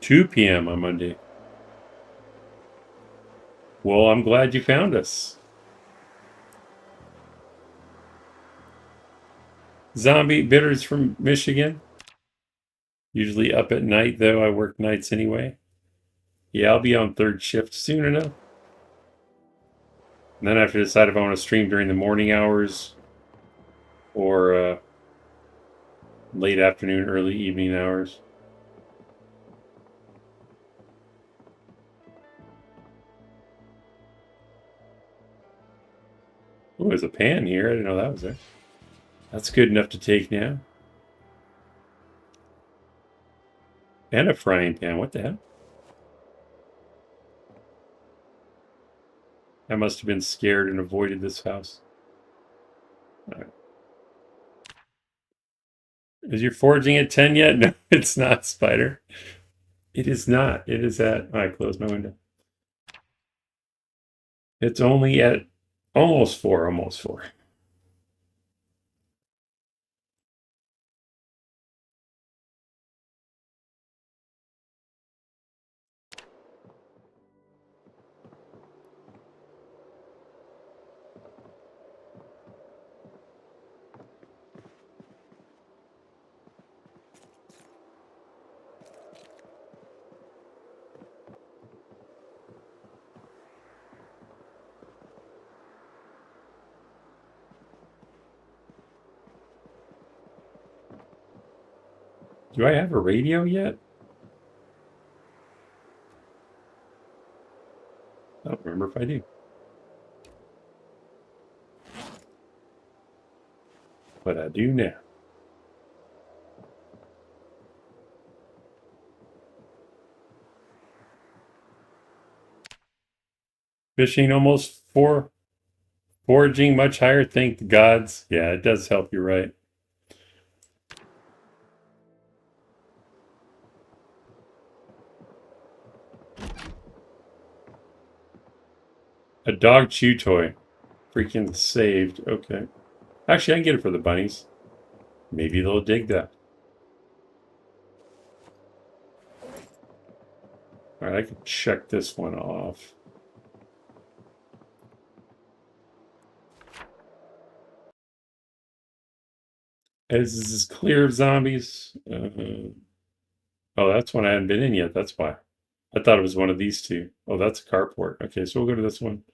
2 p.m. on Monday. Well, I'm glad you found us. Zombie Bitters from Michigan. Usually up at night, though. I work nights anyway. Yeah, I'll be on third shift soon enough. And then I have to decide if I want to stream during the morning hours or late afternoon, early evening hours. Oh, there's a pan here. I didn't know that was there. That's good enough to take now. And a frying pan. What the hell? I must have been scared and avoided this house. All right. Is your foraging at 10 yet? No, it's not, Spider. It is not. It is at... Oh, I closed my window. It's only at almost 4, almost 4. Do I have a radio yet? I don't remember if I do. But I do now. Fishing almost 4. Foraging much higher, thank the gods. Yeah, it does help, you're right. A dog chew toy. Freaking saved. Okay. Actually, I can get it for the bunnies. Maybe they'll dig that. Alright, I can check this one off. Is this clear of zombies? Oh, that's one I haven't been in yet. That's why. I thought it was one of these two. Oh, that's a carport. Okay, so we'll go to this one.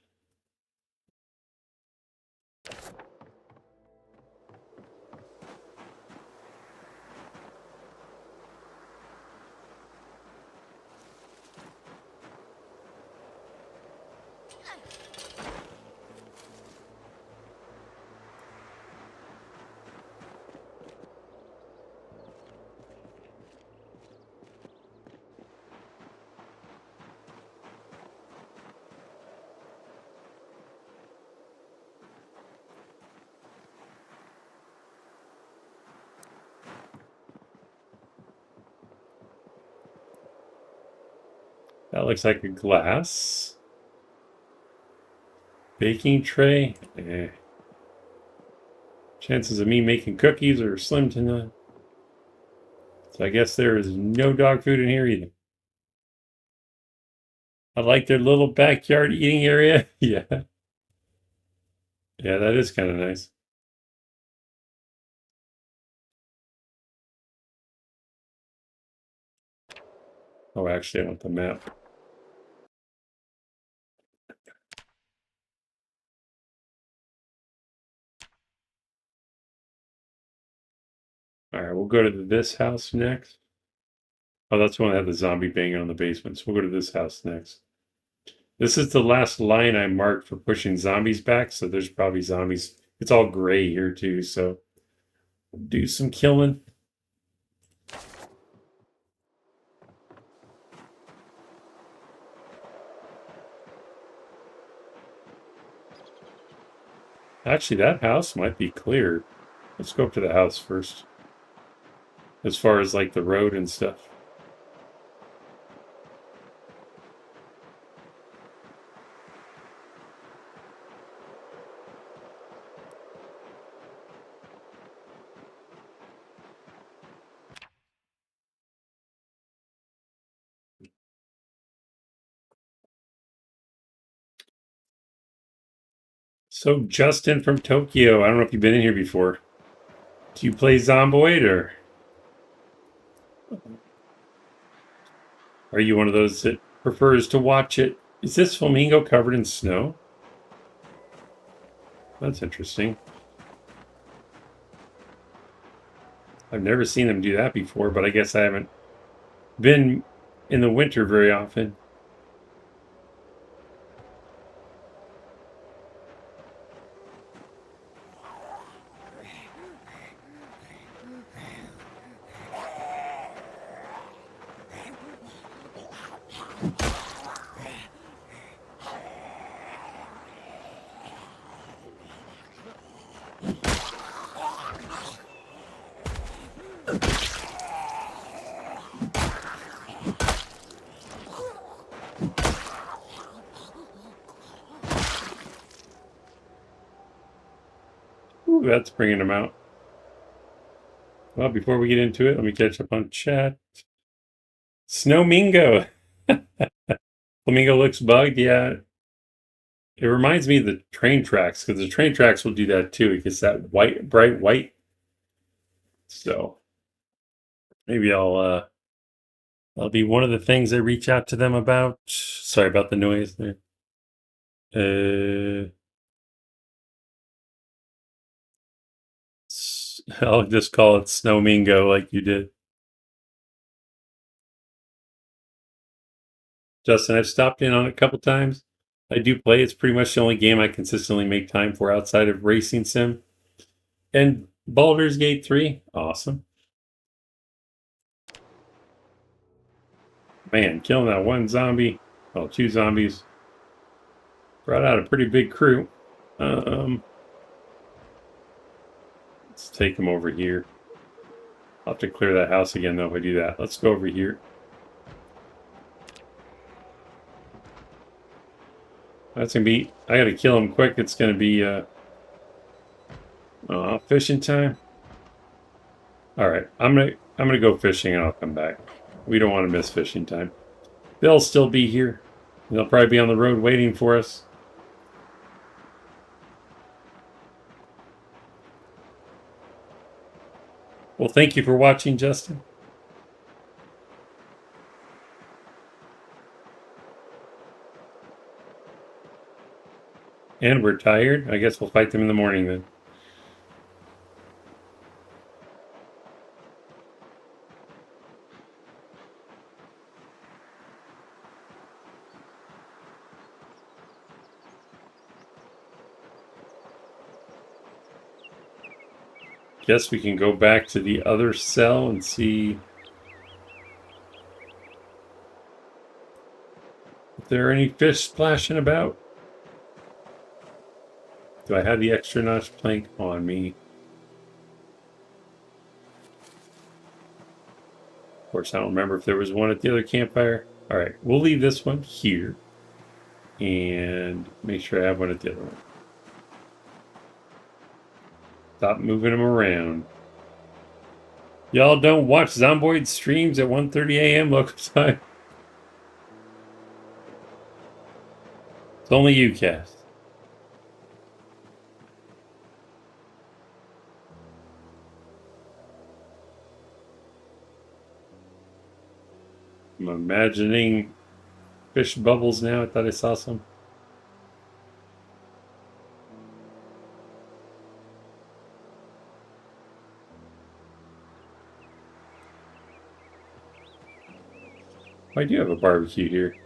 That looks like a glass. Baking tray. Eh. Chances of me making cookies are slim to none. So I guess there is no dog food in here either. I like their little backyard eating area. Yeah. Yeah, that is kind of nice. Oh, actually, I want the map. All right, we'll go to this house next. Oh, that's the one that had the zombie banging on the basement. So we'll go to this house next. This is the last line I marked for pushing zombies back. So there's probably zombies. It's all gray here too. So we'll do some killing. Actually, that house might be clear. Let's go up to the house first. As far as like the road and stuff. So Justin from Tokyo, I don't know if you've been in here before. Do you play Zomboid or are you one of those that prefers to watch it? Is this flamingo covered in snow? That's interesting. I've never seen them do that before, but I guess I haven't been in the winter very often. Ooh, that's bringing them out. Well, before we get into it, let me catch up on chat. Snowmingo. Flamingo looks bugged, yeah. It reminds me of the train tracks, because the train tracks will do that too. It gets that white, bright white. So maybe that'll be one of the things I reach out to them about. Sorry about the noise there. I'll just call it Snowmingo like you did. Justin, I've stopped in on it a couple times. I do play. It's pretty much the only game I consistently make time for outside of Racing Sim. And Baldur's Gate 3, awesome. Man, killing that one zombie, well, two zombies, brought out a pretty big crew. Let's take them over here. I'll have to clear that house again, though, if I do that. Let's go over here. That's going to be... I got to kill him quick. It's going to be fishing time. All right, I'm gonna go fishing and I'll come back. We don't want to miss fishing time. They'll still be here. They'll probably be on the road waiting for us. Well, thank you for watching, Justin. And we're tired. I guess we'll fight them in the morning then. Guess we can go back to the other cell and see if there are any fish splashing about. Do I have the extra notch plank on me? Of course, I don't remember if there was one at the other campfire. All right, we'll leave this one here and make sure I have one at the other one. Stop moving them around. Y'all don't watch Zomboid streams at 1:30 a.m. local time. It's only you, Cass. I'm imagining fish bubbles now. I thought I saw some. I do have a barbecue here.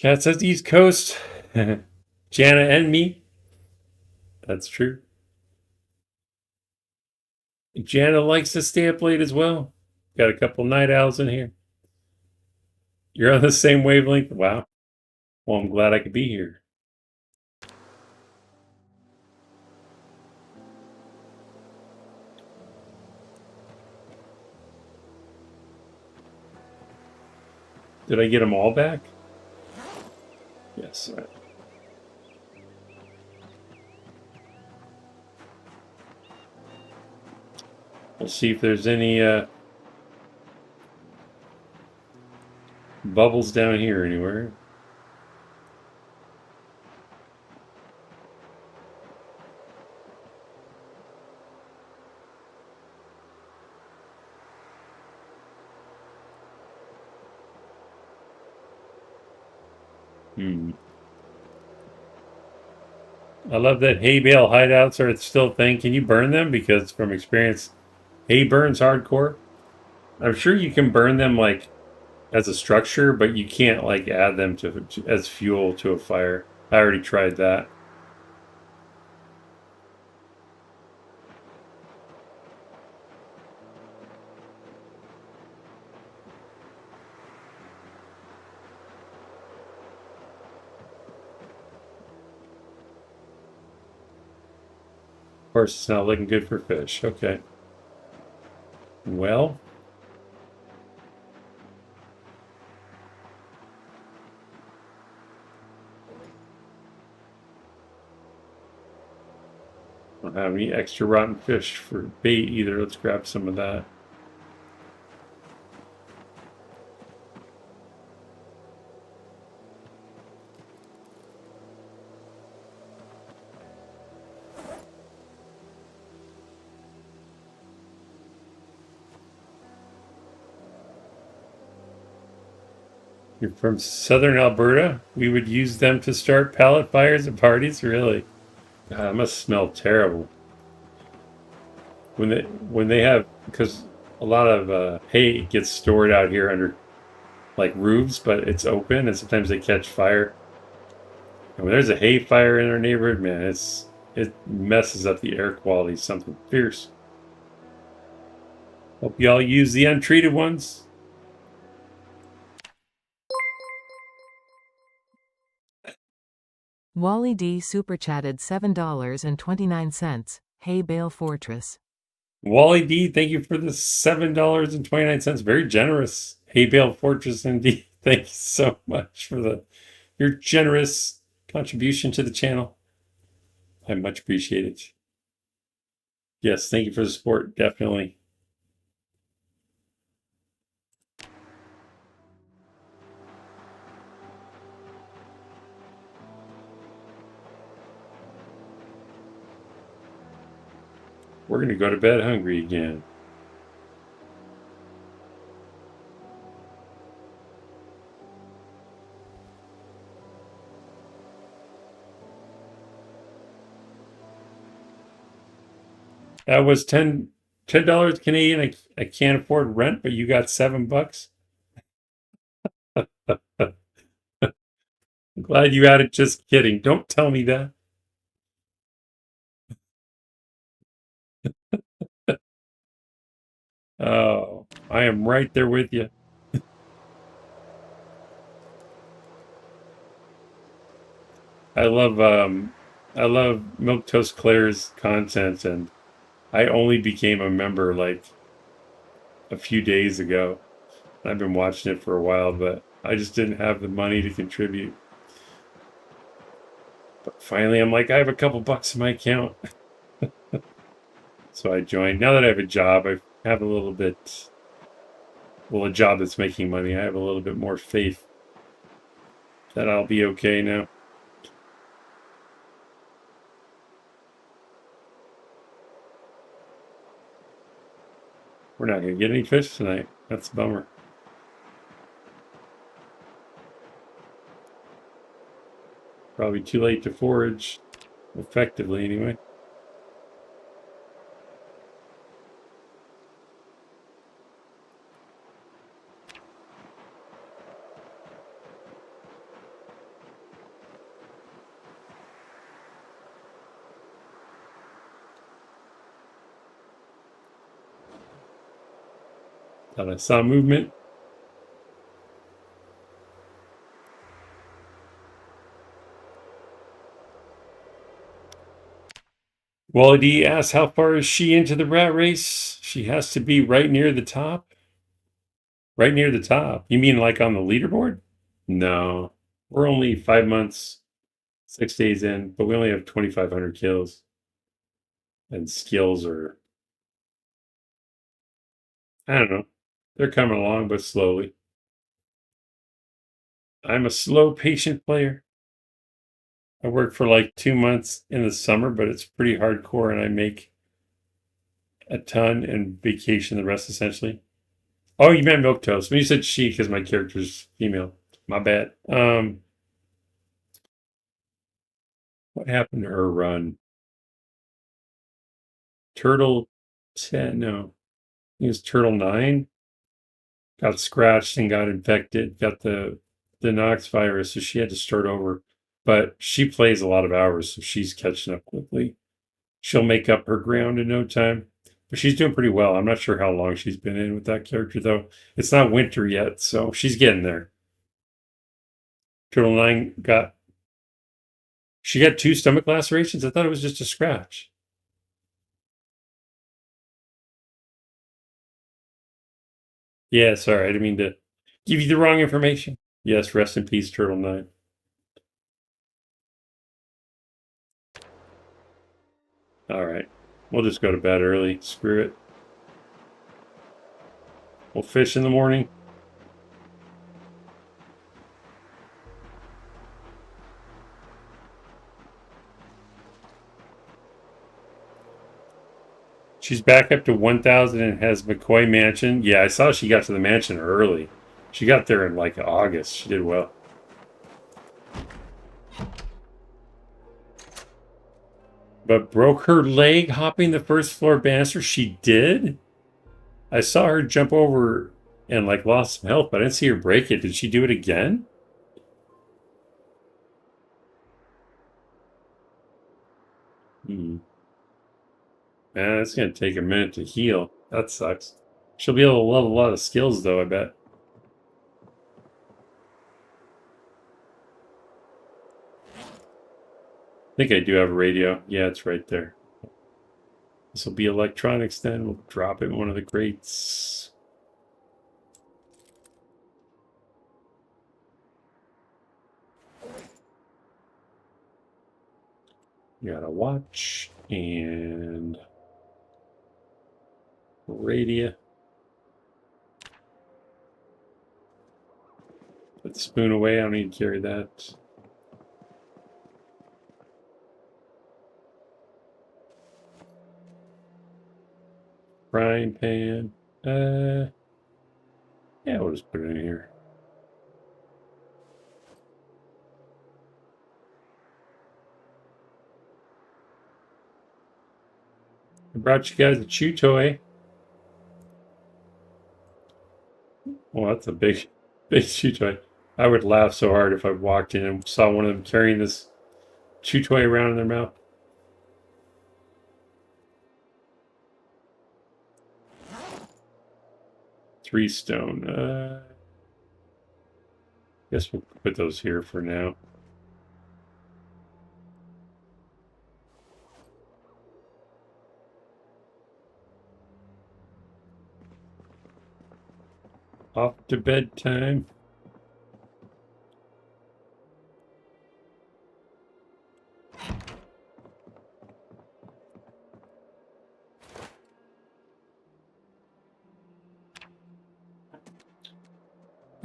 Cat says East Coast. Jana and me. That's true. Jana likes to stay up late as well. Got a couple night owls in here. You're on the same wavelength? Wow. Well, I'm glad I could be here. Did I get them all back? Yes. Let's see if there's any bubbles down here anywhere. I love that hay bale hideouts are still a thing. Can you burn them? Because from experience, hay burns hardcore. I'm sure you can burn them like as a structure, but you can't like add them to as fuel to a fire. I already tried that. Of course, it's not looking good for fish. Okay. Well. I don't have any extra rotten fish for bait either. Let's grab some of that. You're from southern Alberta? We would use them to start pallet fires at parties? Really? God, it must smell terrible. When they have, because a lot of hay gets stored out here under like roofs, but it's open and sometimes they catch fire. And when there's a hay fire in our neighborhood, man, it messes up the air quality, something fierce. Hope y'all use the untreated ones. Wally D super chatted $7.29. Hey Bale Fortress. Wally D, thank you for the $7.29. Very generous. Hay Bale Fortress indeed. Thank you so much for your generous contribution to the channel. I much appreciate it. Yes, thank you for the support, definitely. We're going to go to bed hungry again. That was $10 Canadian. I can't afford rent, but you got $7. I'm glad you had it. Just kidding. Don't tell me that. Oh, I am right there with you. I love Milquetoast Claire's content, and I only became a member like a few days ago. I've been watching it for a while, but I just didn't have the money to contribute. But finally, I'm like, I have a couple bucks in my account. So I joined. Now that I have a job, I have a little bit, well, a job that's making money. I have a little bit more faith that I'll be okay now. We're not going to get any fish tonight. That's a bummer. Probably too late to forage, effectively anyway. Thought I saw movement. Wally D asks, how far is she into the rat race? She has to be right near the top. Right near the top. You mean like on the leaderboard? No. We're only 5 months, 6 days in, but we only have 2,500 kills. And skills are, I don't know. They're coming along, but slowly. I'm a slow, patient player. I work for like 2 months in the summer, but it's pretty hardcore, and I make a ton and vacation the rest essentially. Oh, you meant Milquetoast. When you said she, because my character's female. My bad. What happened to her run? Turtle 10, no. It was Turtle 9. Got scratched and got infected. Got the Nox virus, so she had to start over. But she plays a lot of hours, so she's catching up quickly. She'll make up her ground in no time. But she's doing pretty well. I'm not sure how long she's been in with that character, though. It's not winter yet, so she's getting there. Turtle 9 got... She got 2 stomach lacerations? I thought it was just a scratch. Yeah, sorry. I didn't mean to give you the wrong information. Yes, rest in peace, Turtle 9. All right. We'll just go to bed early. Screw it. We'll fish in the morning. She's back up to 1,000 and has McCoy Mansion. Yeah, I saw she got to the mansion early. She got there in like August. She did well. But broke her leg hopping the first floor banister. She did? I saw her jump over and like lost some health, but I didn't see her break it. Did she do it again? Hmm. Man, it's gonna take a minute to heal. That sucks. She'll be able to level a lot of skills though, I bet. I think I do have a radio. Yeah, it's right there. This will be electronics then. We'll drop it in one of the crates. You got a watch and radio. Put the spoon away. I don't need to carry that. Frying pan. Yeah, we'll just put it in here. I brought you guys a chew toy. Well, that's a big chew toy. I would laugh so hard if I walked in and saw one of them carrying this chew toy around in their mouth. Three stone. Guess we'll put those here for now. Off to bedtime.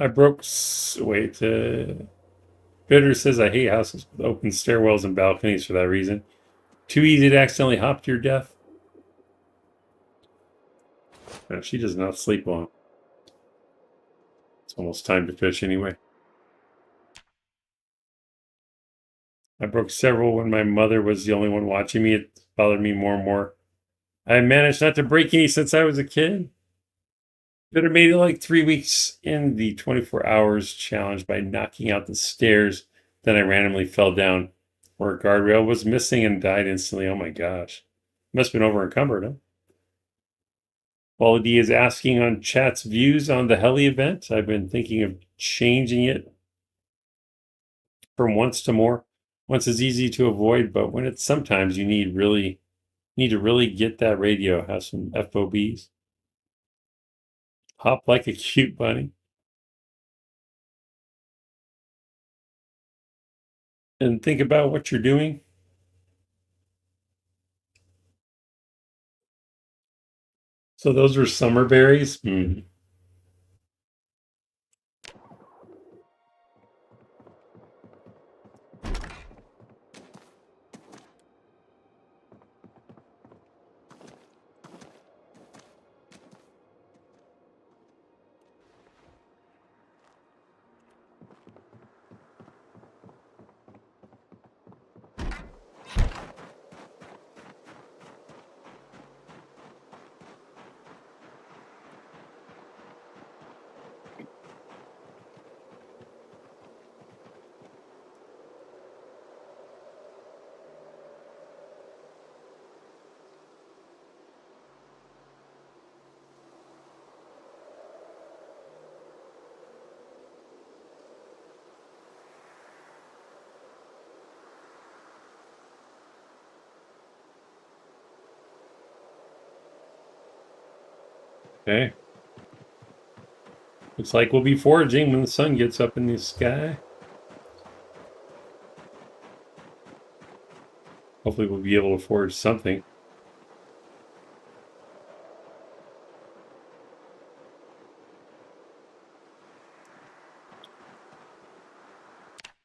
I broke. Wait. Bitter says I hate houses with open stairwells and balconies for that reason. Too easy to accidentally hop to your death. No, she does not sleep long. It's almost time to fish anyway. I broke several when my mother was the only one watching me. It bothered me more and more. I managed not to break any since I was a kid. But I made it like 3 weeks in the 24 hours challenge by knocking out the stairs. Then I randomly fell down where a guardrail was missing and died instantly. Oh my gosh. Must have been over encumbered, huh? Wally is asking on chat's views on the heli event. I've been thinking of changing it from once to more. Once is easy to avoid, but when it's sometimes you need to really get that radio, have some FOBs. Hop like a cute bunny. And think about what you're doing. So those were summer berries. Okay. Looks like we'll be foraging when the sun gets up in the sky. Hopefully we'll be able to forage something.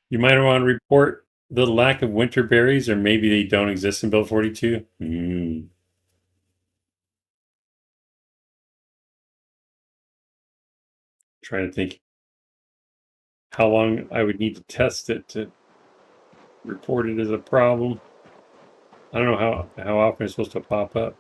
You might want to report the lack of winter berries, or maybe they don't exist in Build 42. Trying to think how long I would need to test it to report it as a problem. I don't know how often it's supposed to pop up.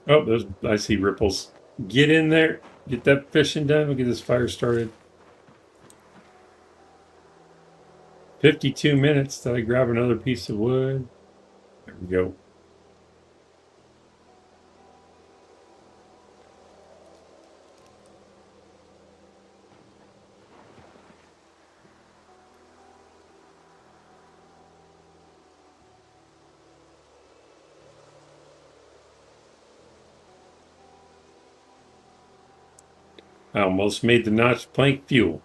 Oh, I see ripples. Get in there. Get that fishing done. We'll get this fire started. 52 minutes. Did I grab another piece of wood? There we go. I almost made the notch plank fuel.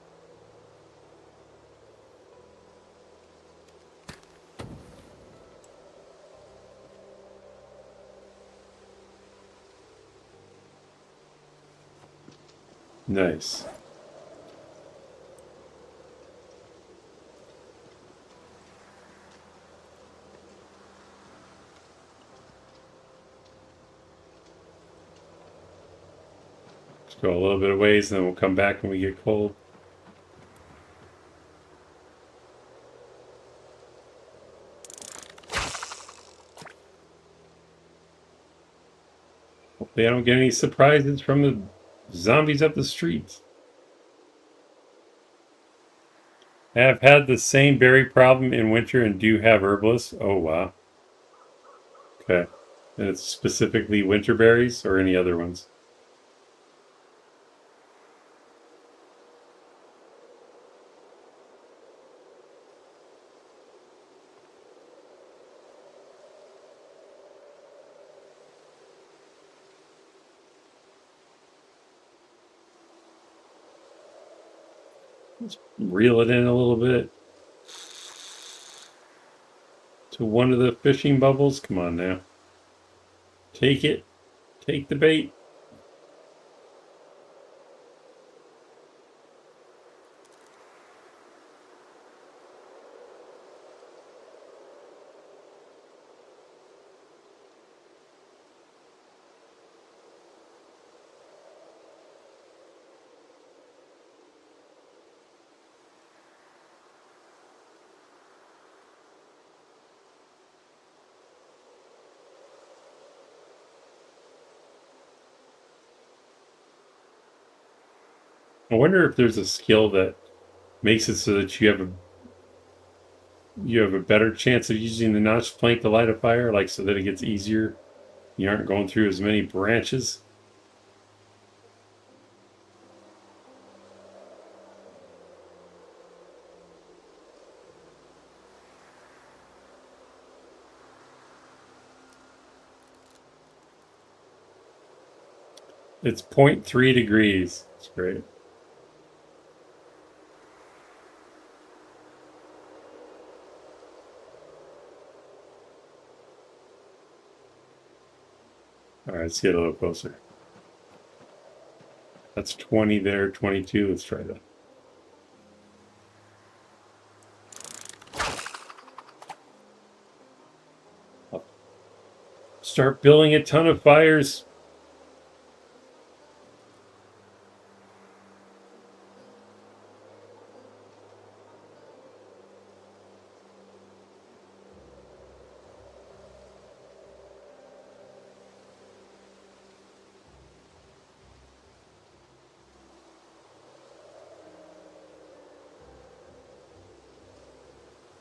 Nice. Let's go a little bit of ways, and then we'll come back when we get cold. Hopefully I don't get any surprises from the zombies up the streets. I have had the same berry problem in winter and do have herbalists. Oh, wow. Okay. And it's specifically winter berries or any other ones? Let's reel it in a little bit to one of the fishing bubbles. Come on now. Take it. Take the bait. I wonder if there's a skill that makes it so that you have a better chance of using the notched plank to light a fire, like so that it gets easier. You aren't going through as many branches. It's 0.3 degrees. It's great. All right, let's get a little closer. That's 20 there, 22. Let's try that. I'll start building a ton of fires.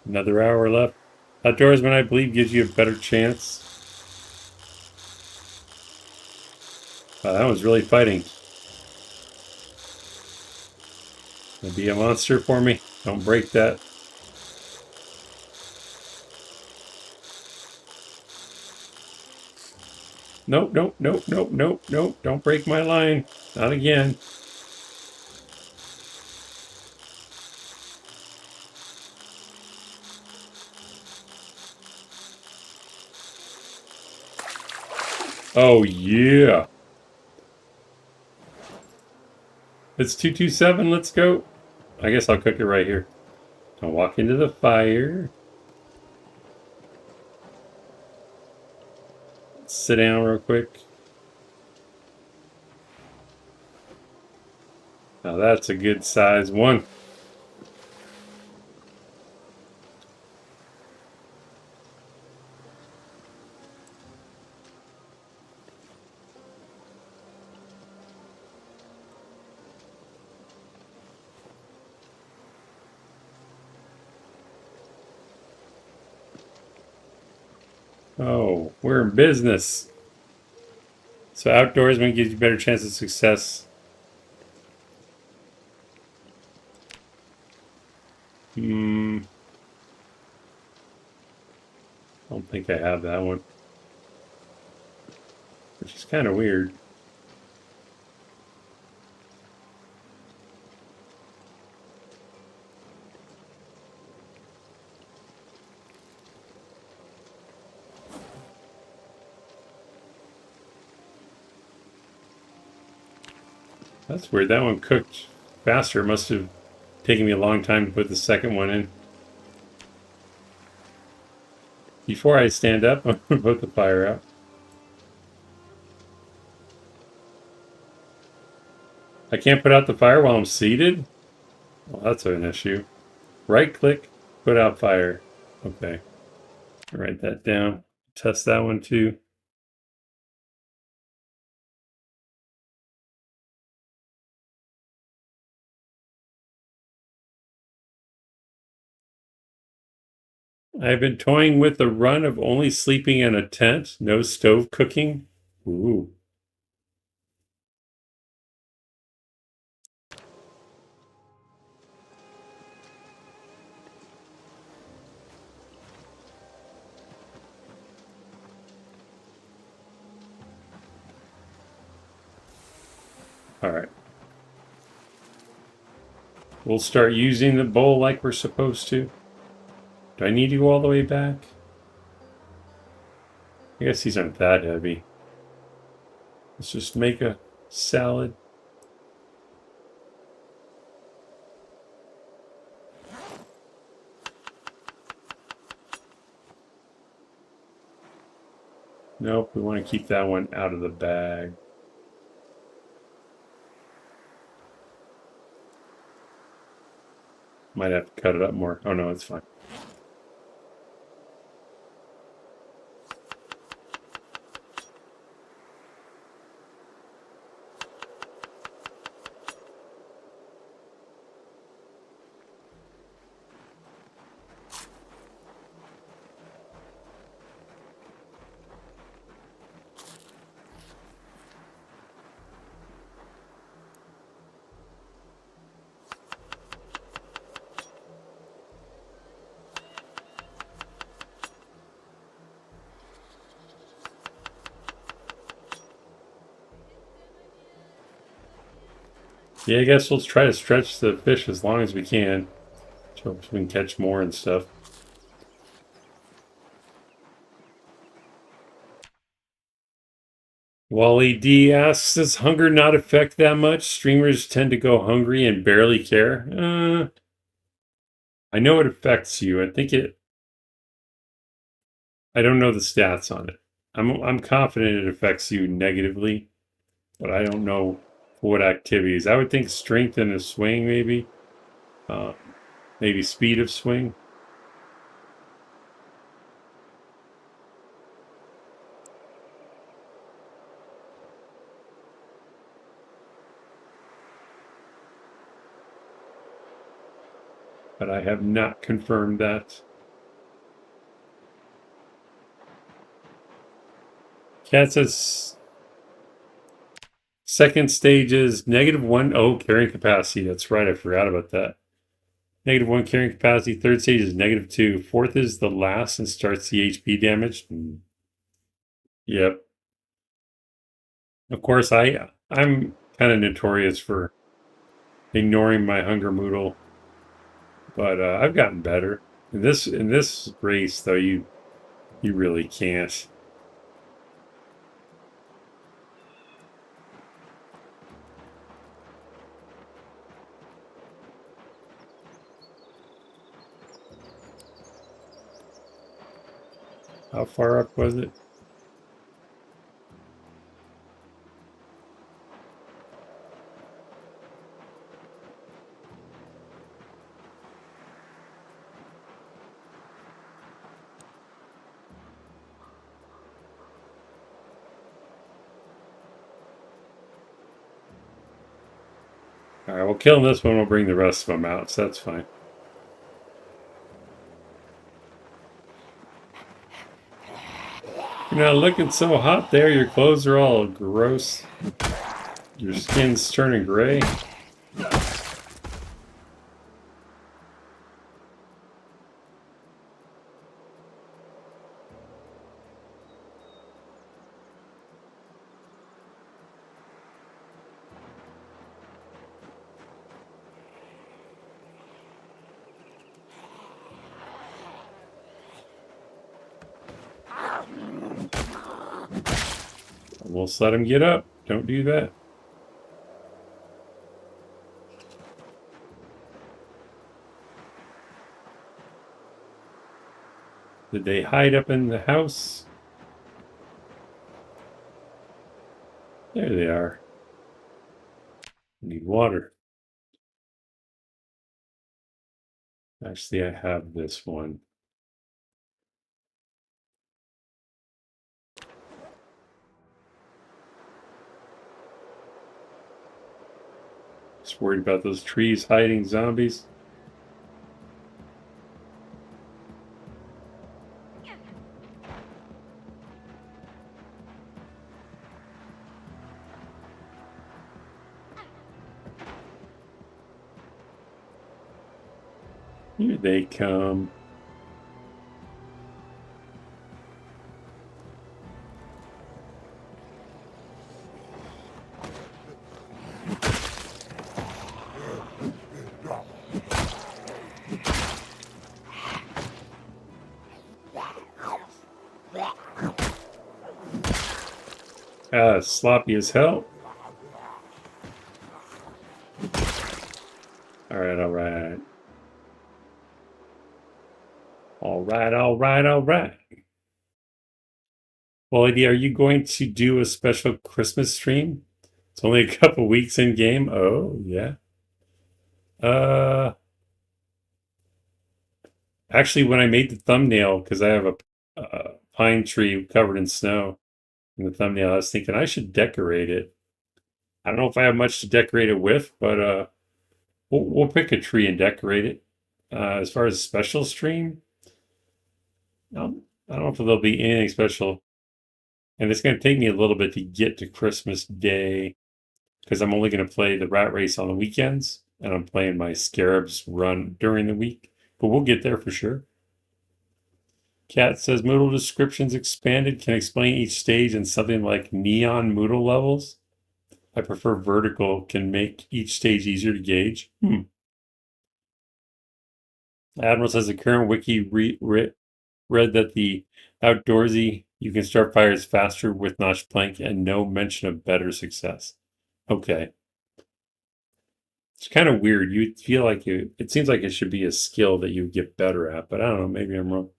Another hour left. Outdoorsman, I believe, gives you a better chance. Wow, that one's really fighting. Gonna be a monster for me. Don't break that. Nope, nope, nope, nope, nope, nope. Don't break my line. Not again. Oh, yeah. It's 227. Let's go. I guess I'll cook it right here. I'll walk into the fire. Sit down real quick. Now that's a good size one. Oh, we're in business. So outdoorsman gives you better chance of success. I don't think I have that one. Which is kind of weird. That's weird. That one cooked faster. It must have taken me a long time to put the second one in. Before I stand up, I'm going to put the fire out. I can't put out the fire while I'm seated? Well, that's an issue. Right click, put out fire. Okay. Write that down. Test that one too. I've been toying with the run of only sleeping in a tent, no stove cooking. Ooh. All right. We'll start using the bowl like we're supposed to. Do I need to go all the way back? I guess these aren't that heavy. Let's just make a salad. Nope, we want to keep that one out of the bag. Might have to cut it up more. Oh no, it's fine. Yeah, I guess let's try to stretch the fish as long as we can. So we can catch more and stuff. Wally D asks, does hunger not affect that much? Streamers tend to go hungry and barely care. I know it affects you. I think it. I don't know the stats on it. I'm confident it affects you negatively, but I don't know what activities. I would think strength in a swing, maybe. Maybe speed of swing. But I have not confirmed that. Cat says second stage is -1. Oh, carrying capacity. That's right. I forgot about that. -1 carrying capacity. Third stage is -2. Fourth is the last and starts the HP damage. Yep. Of course, I'm kind of notorious for ignoring my hunger moodle, but I've gotten better. In this race, though, you really can't. How far up was it? Alright, we'll kill this one. We'll bring the rest of them out, so that's fine. You're not looking so hot there. Your clothes are all gross. Your skin's turning gray. We'll just let him get up. Don't do that. Did they hide up in the house? There they are. Need water. Actually, I have this one. Just worried about those trees hiding zombies. Here they come. Sloppy as hell. Alright, alright. Alright, alright, alright. Well, Eddie, are you going to do a special Christmas stream? It's only a couple weeks in game. Oh, yeah. Actually, when I made the thumbnail, because I have a pine tree covered in snow in the thumbnail, I was thinking I should decorate it. I don't know if I have much to decorate it with, but we'll pick a tree and decorate it. As far as special stream, I don't know if there'll be anything special. And it's going to take me a little bit to get to Christmas Day because I'm only going to play the rat race on the weekends and I'm playing my scarabs run during the week. But we'll get there for sure. Cat says Moodle descriptions expanded can explain each stage in something like neon Moodle levels. I prefer vertical, can make each stage easier to gauge. Admiral says the current wiki read that the outdoorsy you can start fires faster with notch plank and no mention of better success. Okay. It's kind of weird. You'd feel like it seems like it should be a skill that you get better at, but I don't know, maybe I'm wrong.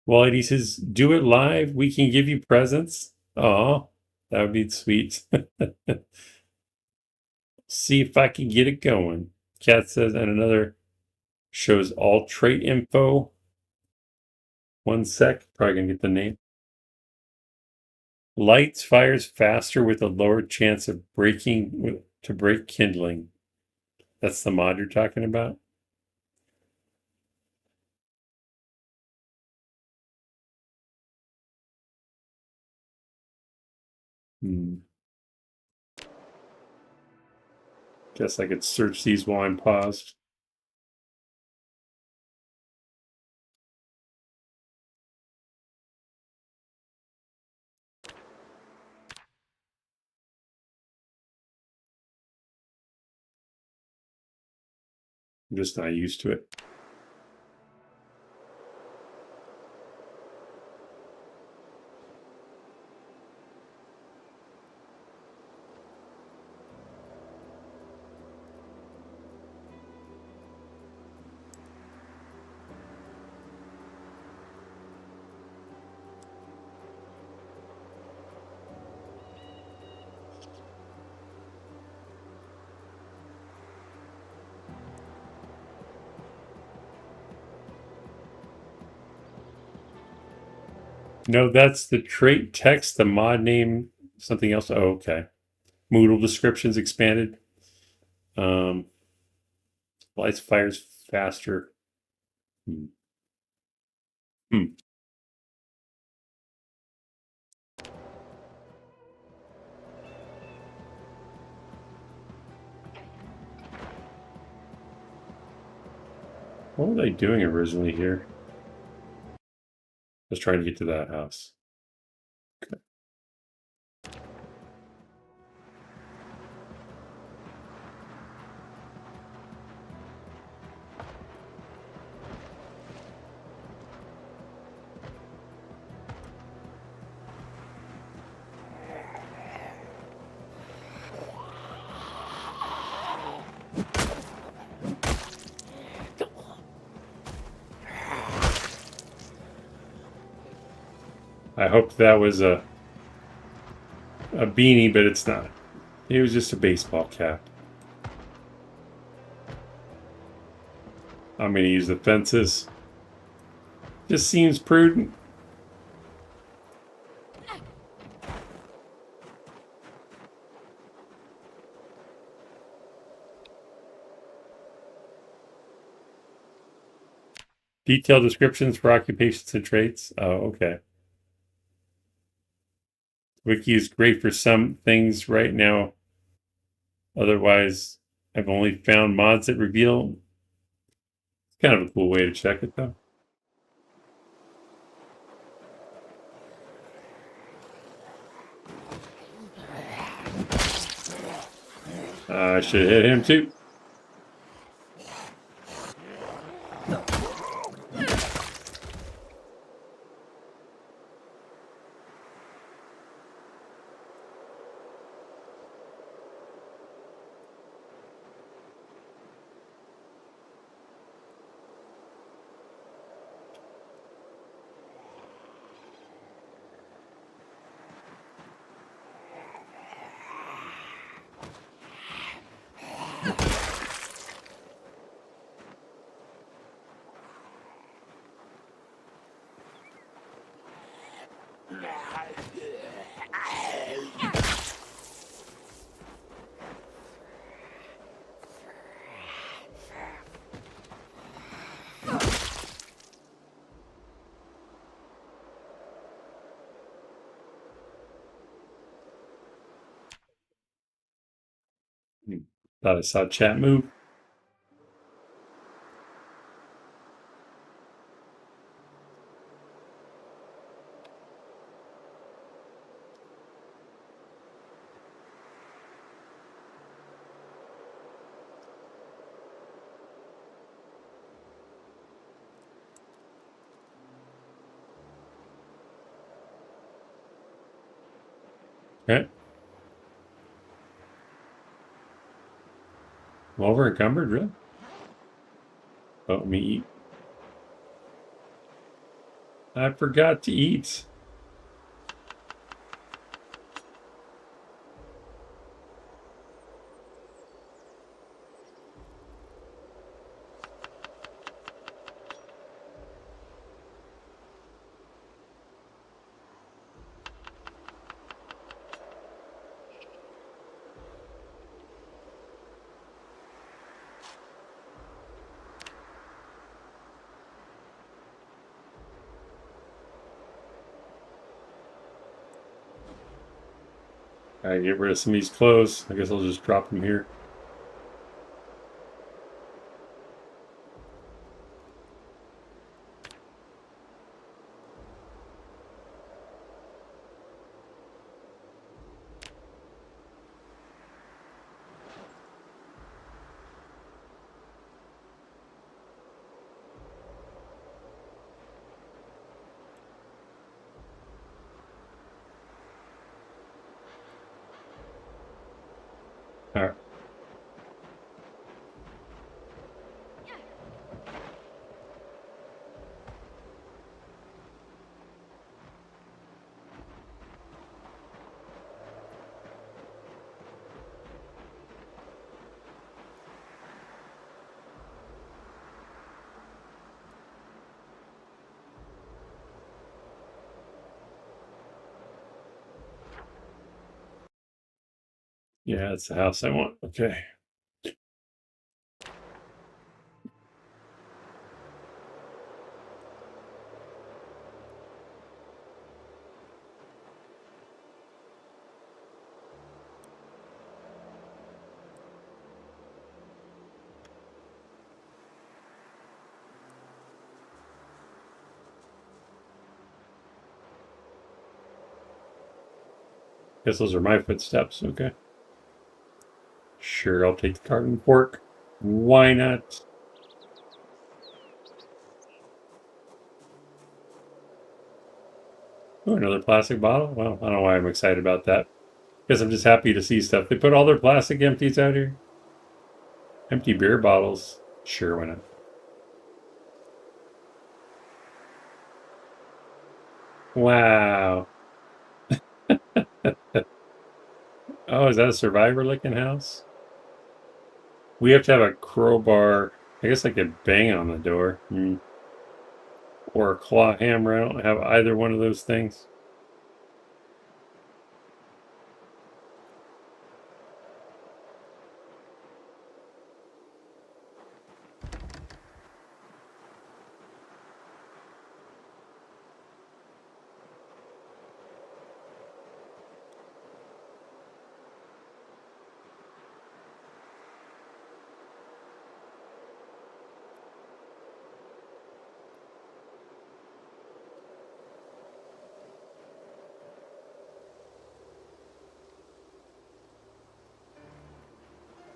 Well, he says, do it live. We can give you presents. Oh, that would be sweet. See if I can get it going. Cat says, and another shows all trait info. 1 sec, probably gonna get the name. Lights fires faster with a lower chance of break kindling. That's the mod you're talking about? Guess I could search these while I'm paused. I'm just not used to it. No, that's the trait text, the mod name, something else. Oh, okay. Moodle descriptions expanded. Lights fires faster. Hmm. Hmm. What were they doing originally here? Just trying to get to that house. Okay. I hope that was a beanie, but it's not. It was just a baseball cap. I'm going to use the fences. Just seems prudent. Detailed descriptions for occupations and traits. Oh, okay. Wiki is great for some things right now. Otherwise, I've only found mods that reveal. It's kind of a cool way to check it, though. I should have hit him too. Thought I saw chat move. Okay. I'm over encumbered, really? Oh, let me eat. I forgot to eat. Gotta get rid of some of these clothes. I guess I'll just drop them here. All right. Yeah, that's the house I want. Okay. Guess those are my footsteps. Okay. Sure, I'll take the carton fork. Why not? Oh, another plastic bottle? Well, I don't know why I'm excited about that. Guess I'm just happy to see stuff. They put all their plastic empties out here. Empty beer bottles. Sure, why not? Wow. Oh, is that a survivor looking house? We have to have a crowbar. I guess I could bang on the door. Or a claw hammer. I don't have either one of those things.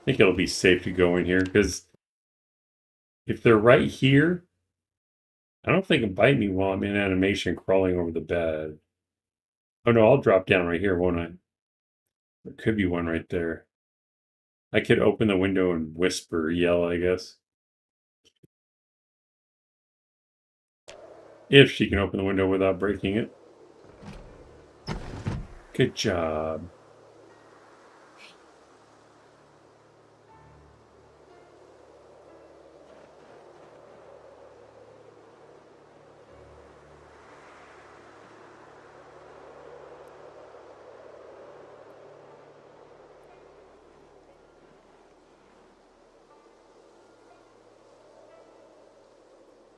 I think it'll be safe to go in here because if they're right here, I don't think it'll bite me while I'm in animation crawling over the bed. Oh no, I'll drop down right here, won't I? There could be one right there. I could open the window and whisper, yell, I guess. If she can open the window without breaking it. Good job.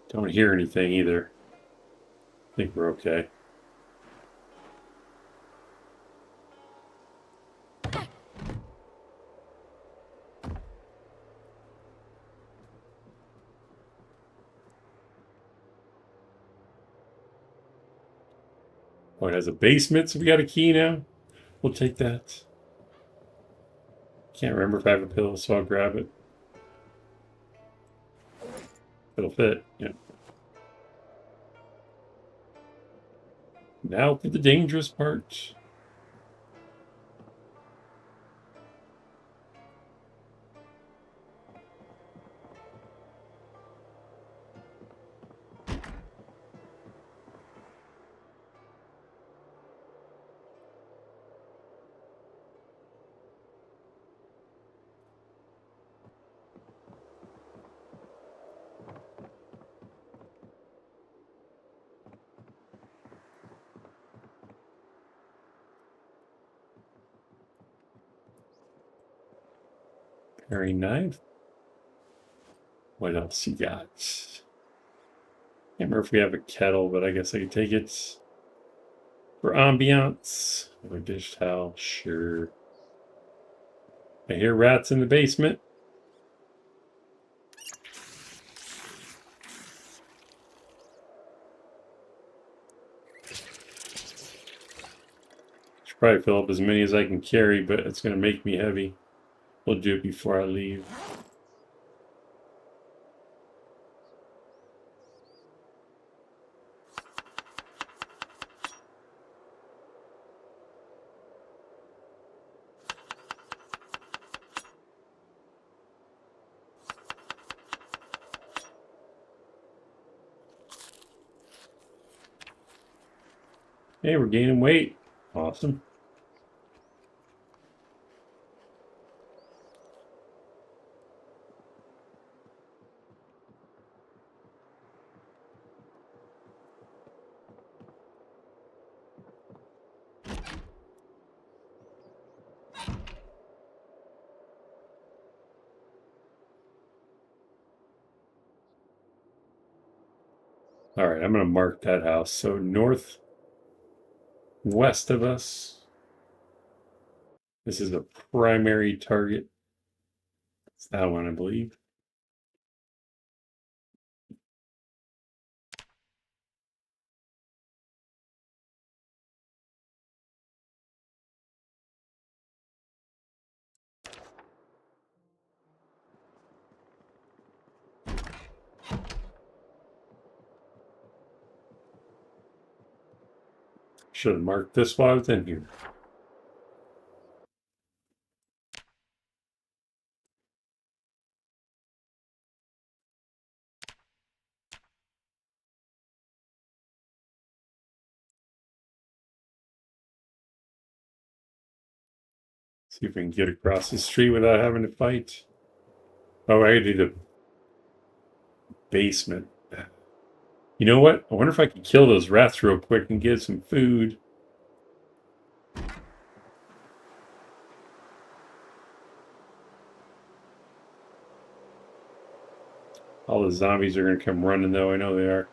Don't hear anything either. I think we're okay. Oh, it has a basement, so we got a key now. We'll take that. Can't remember if I have a pillow, so I'll grab it. It'll fit. Yeah. Now for the dangerous part. Paring knife. What else you got? Can't remember if we have a kettle, but I guess I could take it for ambiance. Or dish towel, sure. I hear rats in the basement. Should probably fill up as many as I can carry, but it's going to make me heavy. We'll do it before I leave. Hey, we're gaining weight. Awesome. All right, I'm going to mark that house. So northwest of us. This is a primary target. It's that one, I believe. Should have marked this while I was in here. See if we can get across the street without having to fight. Oh, I gotta do the basement. You know what? I wonder if I could kill those rats real quick and get some food. All the zombies are gonna come running though, I know they are.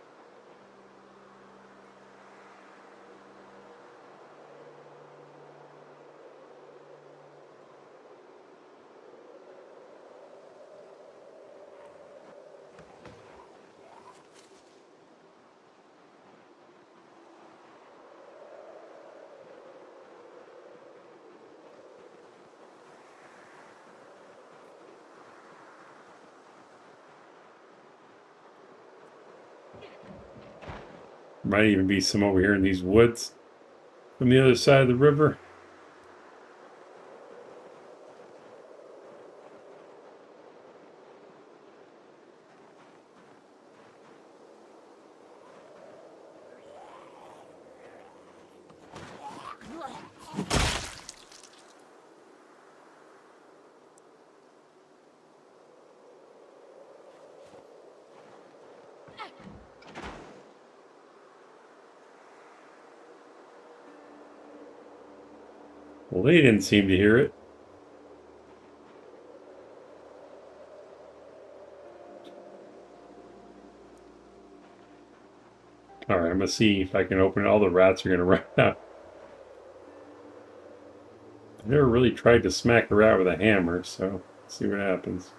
Might even be some over here in these woods from the other side of the river. Well, they didn't seem to hear it. All right, I'm gonna see if I can open it. All the rats are gonna run out. I never really tried to smack a rat with a hammer, so let's see what happens.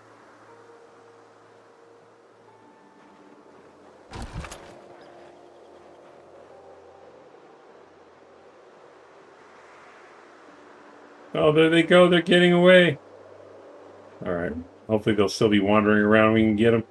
Oh, there they go. They're getting away. All right. Hopefully they'll still be wandering around. We can get them.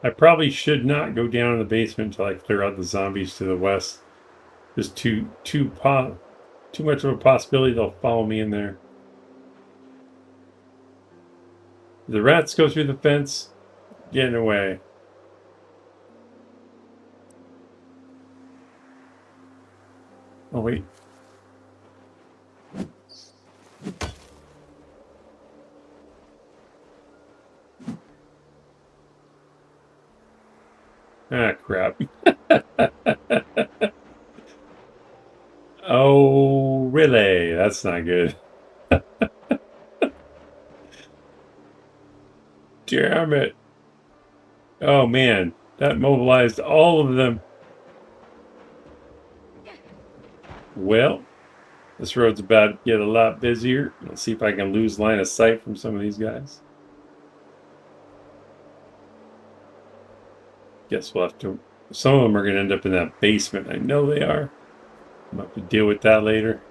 I probably should not go down in the basement until I clear out the zombies to the west. There's too much of a possibility they'll follow me in there. The rats go through the fence, getting away. Oh wait. Ah, crap. Oh, really? That's not good. Damn it. Oh, man. That mobilized all of them. Well, this road's about to get a lot busier. Let's see if I can lose line of sight from some of these guys. Guess we'll have to... Some of them are going to end up in that basement. I know they are. I'll have to deal with that later.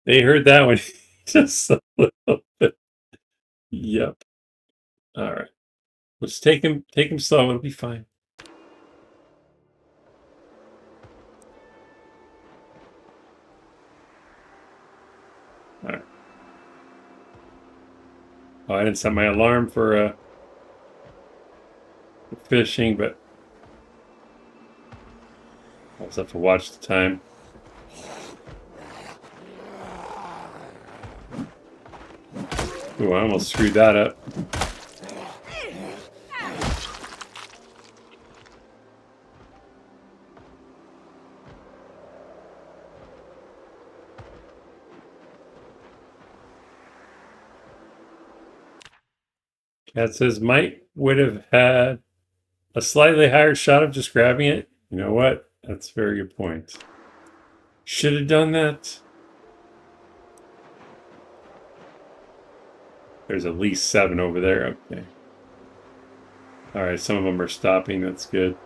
They heard that one just a little bit. Yep. All right. Let's take him slow. It'll be fine. All right. Oh, I didn't set my alarm for fishing, but I'll just have to watch the time. Ooh, I almost screwed that up. Cat says might would have had a slightly higher shot of just grabbing it. You know what? That's a very good point. Should have done that. There's at least 7 over there. Okay. All right, some of them are stopping. That's good.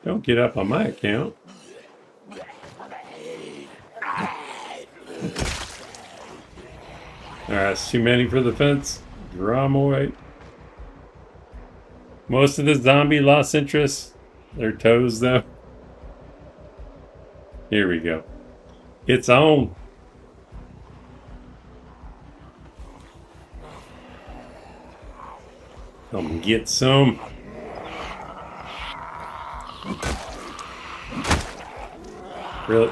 Don't get up on my account. All right, that's too many for the fence. Draw them away. Most of the zombie lost interest. Their toes, though. Here we go. It's on. Come get some. Really?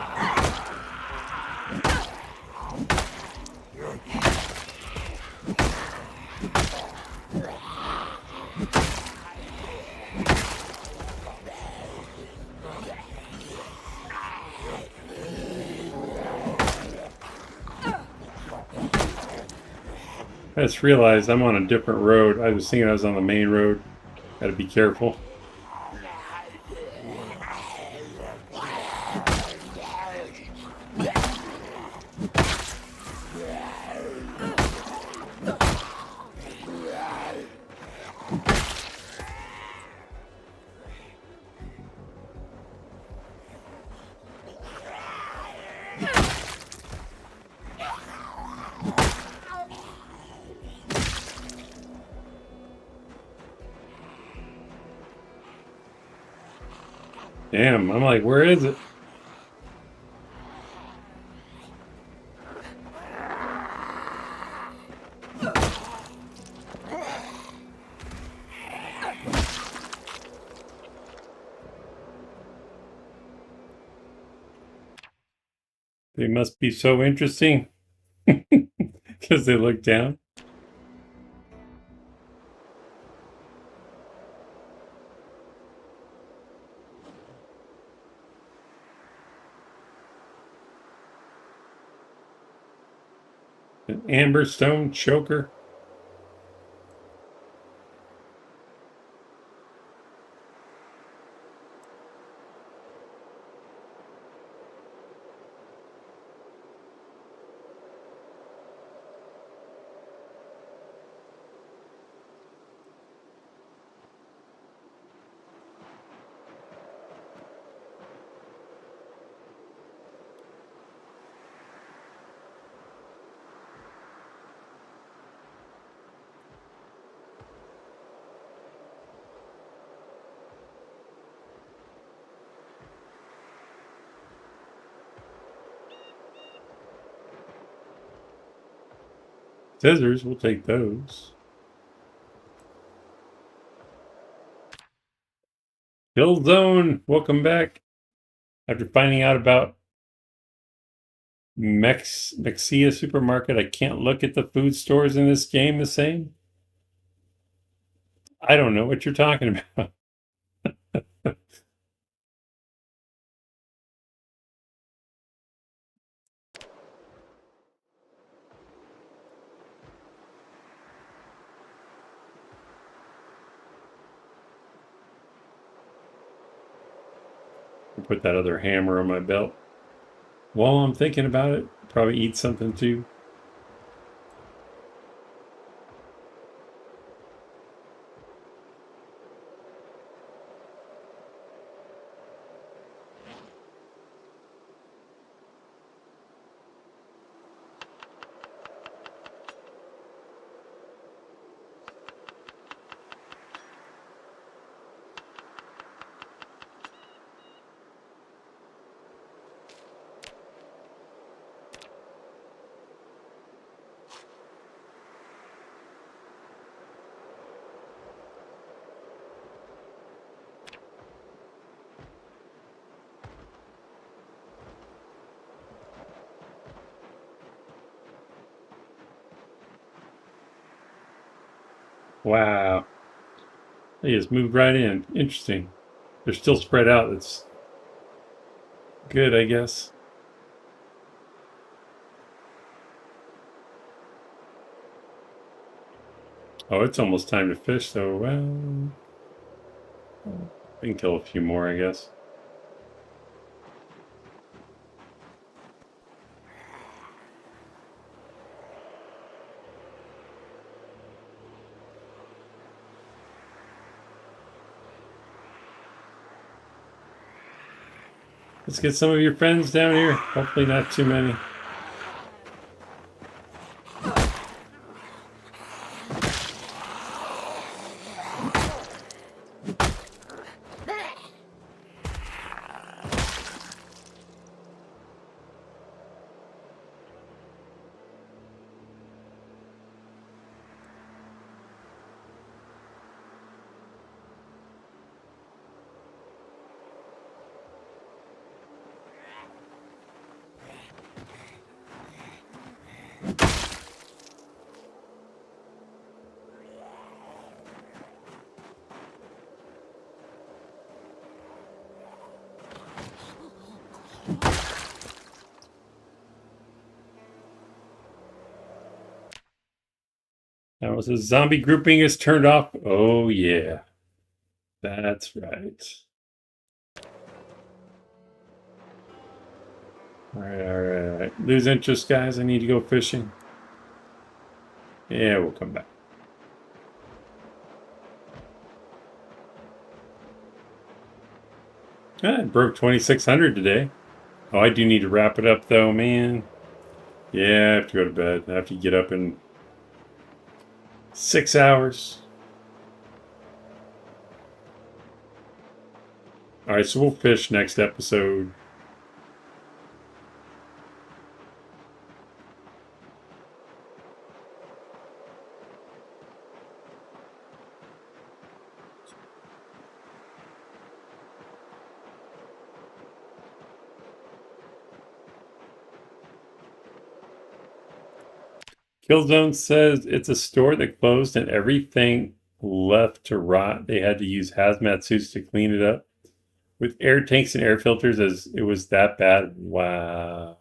I just realized I'm on a different road. I was thinking I was on the main road. Gotta be careful. Damn, I'm like, where is it? They must be so interesting because they look down. An amberstone choker. Scissors, we'll take those. Kill Zone, welcome back. After finding out about Mexia Supermarket, I can't look at the food stores in this game the same. I don't know what you're talking about. Put that other hammer on my belt. While I'm thinking about it, probably eat something too. Wow. They just moved right in. Interesting. They're still spread out. That's good, I guess. Oh, it's almost time to fish, so, well, I can kill a few more, I guess. Let's get some of your friends down here. Hopefully not too many. Now, as the zombie grouping is turned off. Oh, yeah. That's right. All right. Lose interest, guys. I need to go fishing. Yeah, we'll come back. I broke 2,600 today. Oh, I do need to wrap it up, though, man. Yeah, I have to go to bed. I have to get up in 6 hours. All right, so we'll fish next episode. Killzone says it's a store that closed and everything left to rot. They had to use hazmat suits to clean it up with air tanks and air filters as it was that bad. Wow.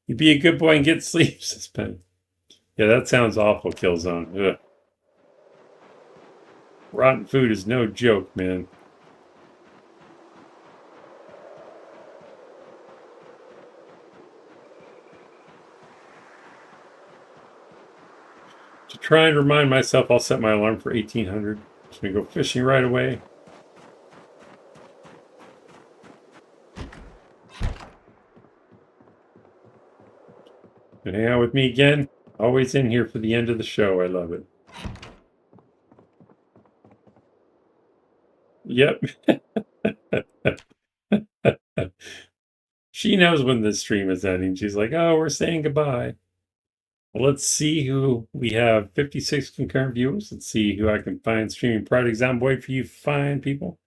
You be a good boy and get sleep. Yeah, that sounds awful, Killzone. Ugh. Rotten food is no joke, man. To try and remind myself, I'll set my alarm for 1800. Just gonna go fishing right away. And hang out with me again. Always in here for the end of the show. I love it. Yep. She knows when the stream is ending. She's like, oh, we're saying goodbye. Well, let's see who we have. 56 concurrent viewers. Let's see who I can find streaming Project Zomboid for you fine people.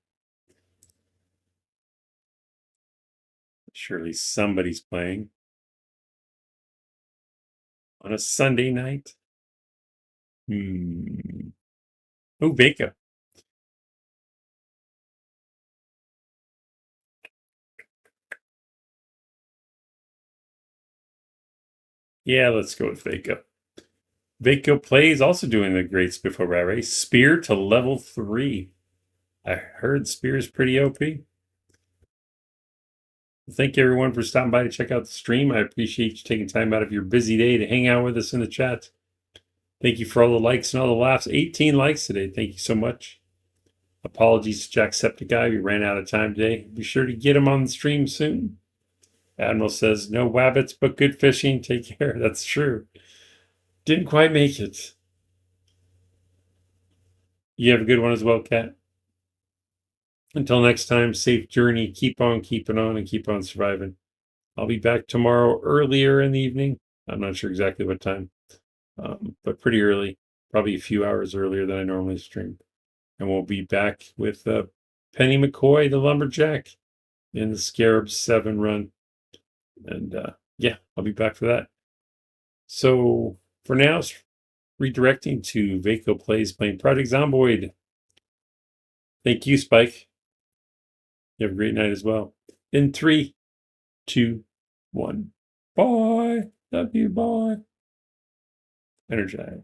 Surely somebody's playing on a Sunday night. Oh, Vika. Yeah, let's go with Vika. Vika plays also doing the great Spiffo race. Spear to level 3. I heard Spear is pretty OP. Thank you everyone for stopping by to check out the stream. I appreciate you taking time out of your busy day to hang out with us in the chat. Thank you for all the likes and all the laughs. 18 likes today. Thank you so much. Apologies to Jacksepticeye. We ran out of time today. Be sure to get him on the stream soon. Admiral says, no Wabbits, but good fishing. Take care. That's true. Didn't quite make it. You have a good one as well, Kat. Until next time, safe journey. Keep on keeping on and keep on surviving. I'll be back tomorrow earlier in the evening. I'm not sure exactly what time, but pretty early. Probably a few hours earlier than I normally stream. And we'll be back with Penny McCoy, the Lumberjack, in the Scarab 7 run. And yeah, I'll be back for that. So for now, redirecting to Vaco Plays playing Project Zomboid. Thank you, Spike. You have a great night as well. In 3, 2, 1. Bye. Love you. Bye. Energize.